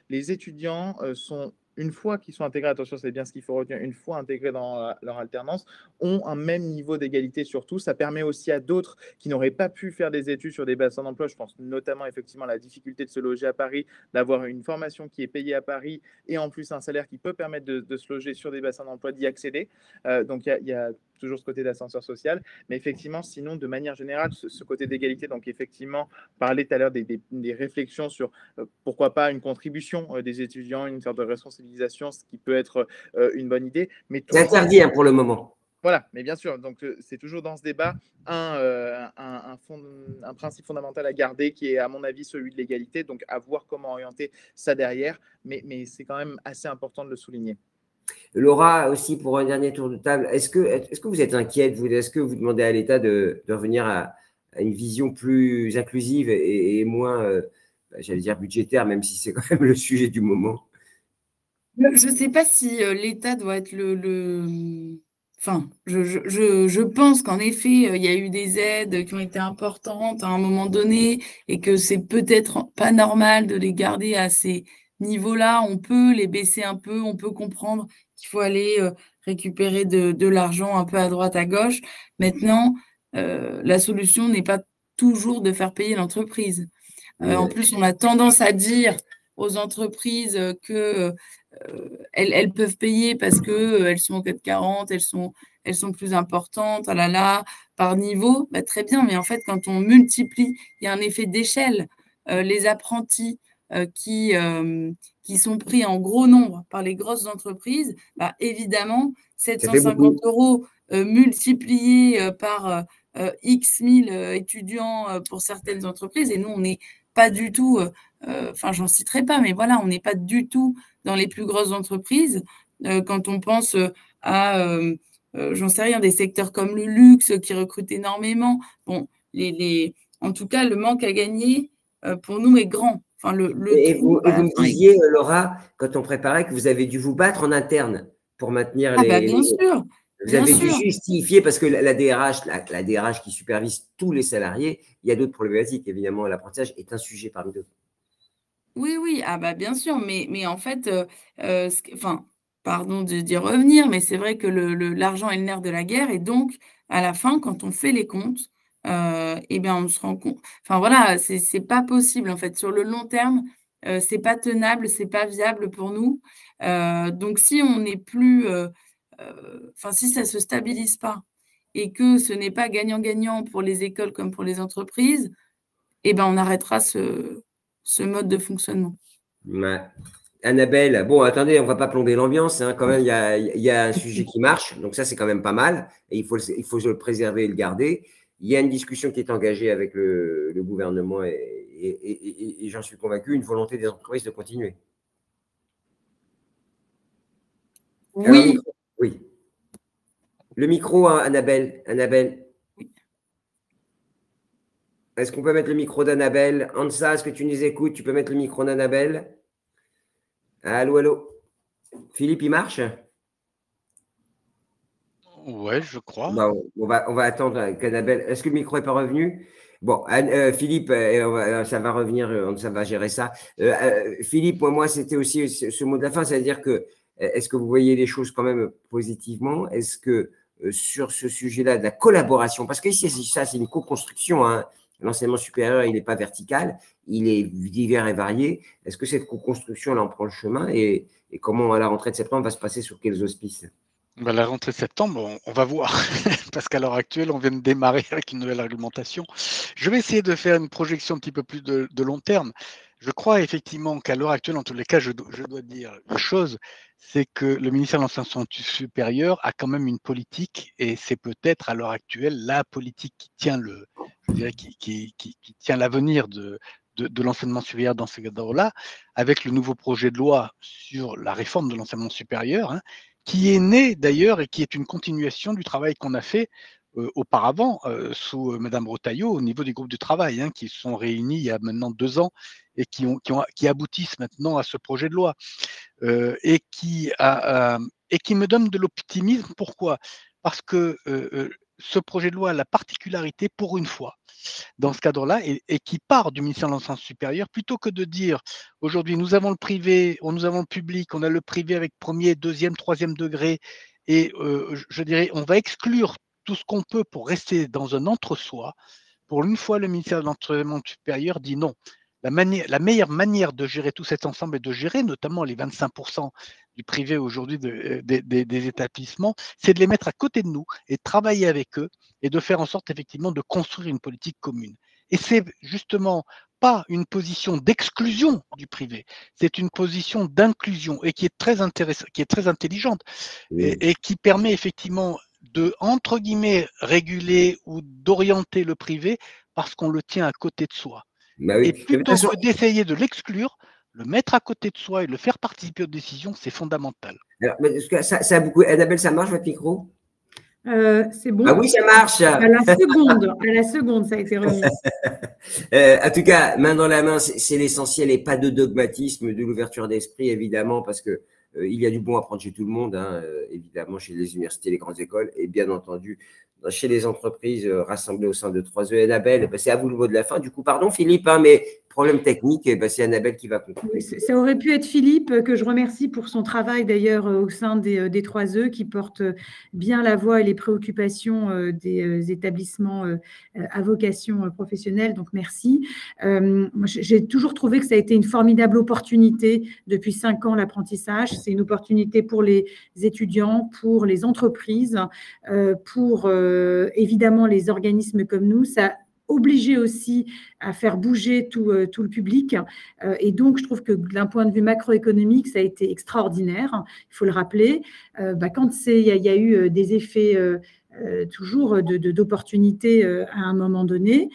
les étudiants sont, une fois qu'ils sont intégrés, attention, c'est bien ce qu'il faut retenir, une fois intégrés dans leur alternance, ont un même niveau d'égalité sur tout. Ça permet aussi à d'autres qui n'auraient pas pu faire des études sur des bassins d'emploi, je pense notamment effectivement à la difficulté de se loger à Paris, d'avoir une formation qui est payée à Paris et en plus un salaire qui peut permettre de se loger sur des bassins d'emploi, d'y accéder. Donc il y a toujours ce côté d'ascenseur social, mais effectivement, sinon, de manière générale, ce côté d'égalité, donc effectivement, parler tout à l'heure des réflexions sur pourquoi pas une contribution des étudiants, une sorte de responsabilisation, ce qui peut être une bonne idée. Mais c'est interdit pour le moment. Voilà, mais bien sûr, donc c'est toujours dans ce débat un principe fondamental à garder qui est, à mon avis, celui de l'égalité, donc à voir comment orienter ça derrière, mais c'est quand même assez important de le souligner. Laura, aussi, pour un dernier tour de table, est-ce que vous êtes inquiète, est-ce que vous demandez à l'État de revenir à une vision plus inclusive et moins, j'allais dire, budgétaire, même si c'est quand même le sujet du moment? Je ne sais pas si l'État doit être Enfin, je pense qu'en effet, il y a eu des aides qui ont été importantes à un moment donné et que c'est peut-être pas normal de les garder à ces niveaux-là. On peut les baisser un peu, on peut comprendre qu'il faut aller récupérer de l'argent un peu à droite, à gauche. Maintenant, la solution n'est pas toujours de faire payer l'entreprise. En plus, on a tendance à dire aux entreprises que elles peuvent payer parce que elles sont au 440, elles sont plus importantes, ah là là, par niveau, bah, très bien. Mais en fait, quand on multiplie, il y a un effet d'échelle. Les apprentis qui sont pris en gros nombre par les grosses entreprises, bah, évidemment, 750 € multipliés par X 1000 étudiants pour certaines entreprises, et nous, on n'est pas du tout, enfin, j'en citerai pas, mais voilà, on n'est pas du tout dans les plus grosses entreprises. Quand on pense à, j'en sais rien, des secteurs comme le luxe qui recrutent énormément. Bon, en tout cas, le manque à gagner pour nous est grand. Enfin, Et vous me disiez, Laura, quand on préparait, que vous avez dû vous battre en interne pour maintenir bah, bien sûr. Vous avez dû justifier, parce que la DRH qui supervise tous les salariés, il y a d'autres problématiques. Évidemment, l'apprentissage est un sujet parmi d'autres. Oui, oui, ah bah bien sûr, mais en fait, enfin, pardon d'y revenir, mais c'est vrai que l'argent est le nerf de la guerre, et donc, à la fin, quand on fait les comptes, eh bien, on se rend compte, enfin voilà, c'est pas possible en fait. Sur le long terme, c'est pas tenable, c'est pas viable pour nous. Donc si on n'est plus, enfin si ça se stabilise pas et que ce n'est pas gagnant-gagnant pour les écoles comme pour les entreprises, eh ben on arrêtera ce mode de fonctionnement. Ouais. Annabelle, bon, attendez, on ne va pas plomber l'ambiance, hein, quand même, il y a un sujet qui marche, donc ça, c'est quand même pas mal, et il faut le préserver et le garder. Il y a une discussion qui est engagée avec le gouvernement, et j'en suis convaincu, une volonté des entreprises de continuer. Oui. Alors, oui. Le micro, hein, Annabelle. Est-ce qu'on peut mettre le micro d'Annabelle? Ansa, est-ce que tu nous écoutes? Tu peux mettre le micro d'Annabelle? Allô, allô. Philippe, il marche? Ouais, je crois. Bah, on va attendre qu'Annabelle. Est-ce que le micro n'est pas revenu? Bon, Philippe, ça va revenir, ça va gérer ça. Philippe, moi, c'était aussi ce mot de la fin, c'est-à-dire que est-ce que vous voyez les choses quand même positivement? Est-ce que sur ce sujet-là de la collaboration, parce que ici, ça, c'est une co-construction, hein. L'enseignement supérieur, il n'est pas vertical, il est divers et varié. Est-ce que cette co-construction, là, en prend le chemin, et comment, à la rentrée de septembre, va se passer sur quels auspices? Ben, la rentrée de septembre, on va voir, parce qu'à l'heure actuelle, on vient de démarrer avec une nouvelle réglementation. Je vais essayer de faire une projection un petit peu plus de long terme. Je crois effectivement qu'à l'heure actuelle, en tous les cas, je dois dire une chose, c'est que le ministère de l'Enseignement supérieur a quand même une politique, et c'est peut-être à l'heure actuelle la politique qui tient je dirais, qui tient l'avenir de l'enseignement supérieur dans ce cadre-là, avec le nouveau projet de loi sur la réforme de l'enseignement supérieur, hein, qui est né d'ailleurs et qui est une continuation du travail qu'on a fait auparavant sous Madame Retailleau au niveau du groupe de travail, hein, qui se sont réunis il y a maintenant 2 ans et qui aboutissent maintenant à ce projet de loi et qui me donne de l'optimisme. Pourquoi? Parce que ce projet de loi a la particularité, pour une fois, dans ce cadre-là, et qui part du ministère de l'Enseignement supérieur, plutôt que de dire aujourd'hui nous avons le privé, nous avons le public, on a le privé avec premier, deuxième, troisième degré, et je dirais on va exclure tout ce qu'on peut pour rester dans un entre-soi. Pour une fois, le ministère de l'Enseignement supérieur dit non. La meilleure manière de gérer tout cet ensemble et de gérer notamment les 25% du privé aujourd'hui des établissements, c'est de les mettre à côté de nous et de travailler avec eux et de faire en sorte effectivement de construire une politique commune. Et c'est justement pas une position d'exclusion du privé, c'est une position d'inclusion et qui est très intéressante, qui est très intelligente et qui permet effectivement de, entre guillemets, réguler ou d'orienter le privé parce qu'on le tient à côté de soi. Bah oui. Et plutôt que d'essayer de l'exclure, le mettre à côté de soi et le faire participer aux décisions, c'est fondamental. Alors, ça a beaucoup. Annabelle, ça marche votre micro? C'est bon. Ah oui, ça marche. À la seconde, ça a été remis. En tout cas, main dans la main, c'est l'essentiel et pas de dogmatisme, de l'ouverture d'esprit, évidemment, parce que il y a du bon à prendre chez tout le monde, hein, évidemment, chez les universités, les grandes écoles, et bien entendu, chez les entreprises rassemblées au sein de 3E. Annabelle, ben, c'est à vous le mot de la fin. Du coup, pardon Philippe, hein, mais problème technique, ben, c'est Annabelle qui va conclure. Ça aurait pu être Philippe, que je remercie pour son travail d'ailleurs au sein des 3E, qui porte bien la voix et les préoccupations des établissements à vocation professionnelle. Donc, merci. J'ai toujours trouvé que ça a été une formidable opportunité depuis 5 ans, l'apprentissage. C'est une opportunité pour les étudiants, pour les entreprises, pour évidemment les organismes comme nous. Ça obligé aussi à faire bouger tout le public. Et donc, je trouve que d'un point de vue macroéconomique, ça a été extraordinaire, il faut le rappeler. Quand il y a eu des effets toujours d'opportunités à un moment donné.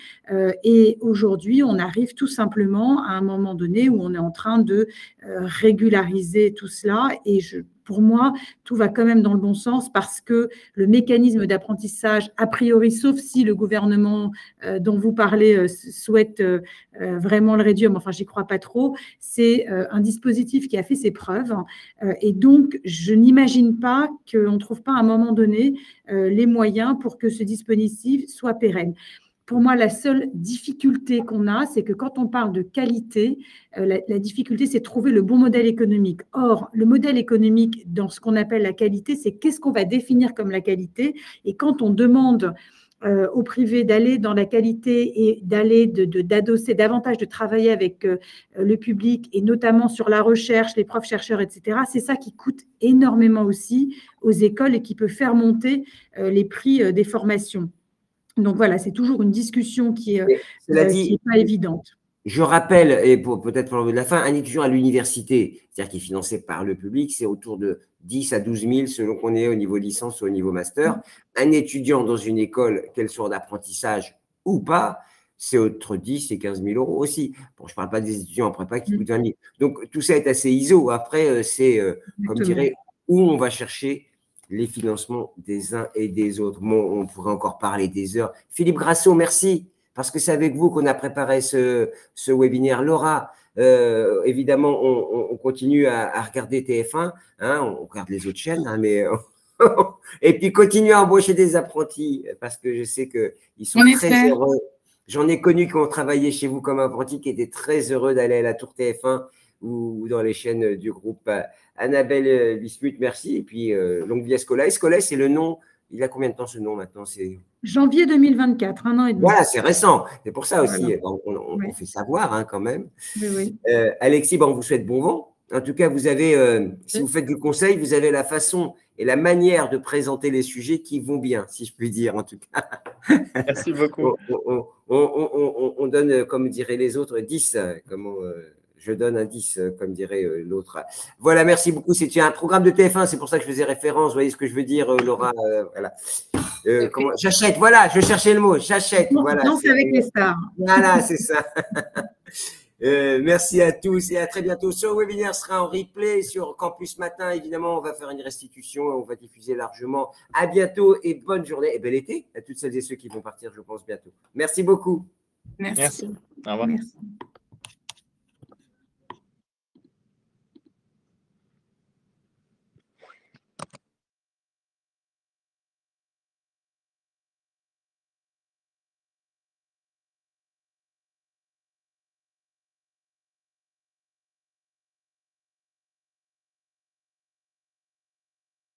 Et aujourd'hui, on arrive tout simplement à un moment donné où on est en train de régulariser tout cela. Et pour moi, tout va quand même dans le bon sens parce que le mécanisme d'apprentissage, a priori, sauf si le gouvernement dont vous parlez souhaite vraiment le réduire, mais enfin, j'y crois pas trop, c'est un dispositif qui a fait ses preuves. Et donc, je n'imagine pas qu'on ne trouve pas à un moment donné les moyens pour que ce dispositif soit pérenne. Pour moi, la seule difficulté qu'on a, c'est que quand on parle de qualité, la difficulté, c'est de trouver le bon modèle économique. Or, le modèle économique dans ce qu'on appelle la qualité, c'est qu'est-ce qu'on va définir comme la qualité. Et quand on demande au privé d'aller dans la qualité et d'adosser davantage, de travailler avec le public et notamment sur la recherche, les profs chercheurs, etc., c'est ça qui coûte énormément aussi aux écoles et qui peut faire monter les prix des formations. Donc voilà, c'est toujours une discussion qui n'est pas évidente. Je rappelle, et peut-être pour le mot de la fin, un étudiant à l'université, c'est-à-dire qui est financé par le public, c'est autour de 10 à 12 000 selon qu'on est au niveau licence ou au niveau master. Un étudiant dans une école, qu'elle soit d'apprentissage ou pas, c'est entre 10 et 15 000 euros aussi. Bon, je ne parle pas des étudiants en prépa qui coûtent 20 000. Donc, tout ça est assez ISO. Après, c'est, comme dirait, où on va chercher les financements des uns et des autres. Bon, on pourrait encore parler des heures. Philippe Grasso, merci, parce que c'est avec vous qu'on a préparé ce webinaire. Laura, évidemment, on continue à regarder TF1, hein, on regarde les autres chaînes, hein, mais et puis continue à embaucher des apprentis, parce que je sais qu'ils sont très heureux. J'en ai connu qui ont travaillé chez vous comme apprentis, qui étaient très heureux d'aller à la tour TF1 ou dans les chaînes du groupe. Annabelle Bismuth, merci. Et puis, longue vie à Scolae. Scolae, c'est le nom. Il a combien de temps ce nom maintenant? C'est janvier 2024, 1 an et demi. Voilà, c'est récent. C'est pour ça aussi, on fait savoir hein, quand même. Oui. Alexis, on vous souhaite bon vent. En tout cas, vous avez, si vous faites du conseil, vous avez la façon et la manière de présenter les sujets qui vont bien, si je puis dire, en tout cas. Merci beaucoup. On donne, comme diraient les autres, 10. Je donne un 10, comme dirait l'autre. Voilà, merci beaucoup. C'était un programme de TF1, c'est pour ça que je faisais référence. Vous voyez ce que je veux dire, Laura, voilà. J'achète, voilà, je cherchais le mot, j'achète. Voilà, Danse avec les stars. Voilà, c'est ça. Merci à tous et à très bientôt. Ce webinaire sera en replay sur Campus Matin. Évidemment, on va faire une restitution, on va diffuser largement. À bientôt et bonne journée et bel été à toutes celles et ceux qui vont partir, je pense, bientôt. Merci beaucoup. Merci. Au revoir. Merci.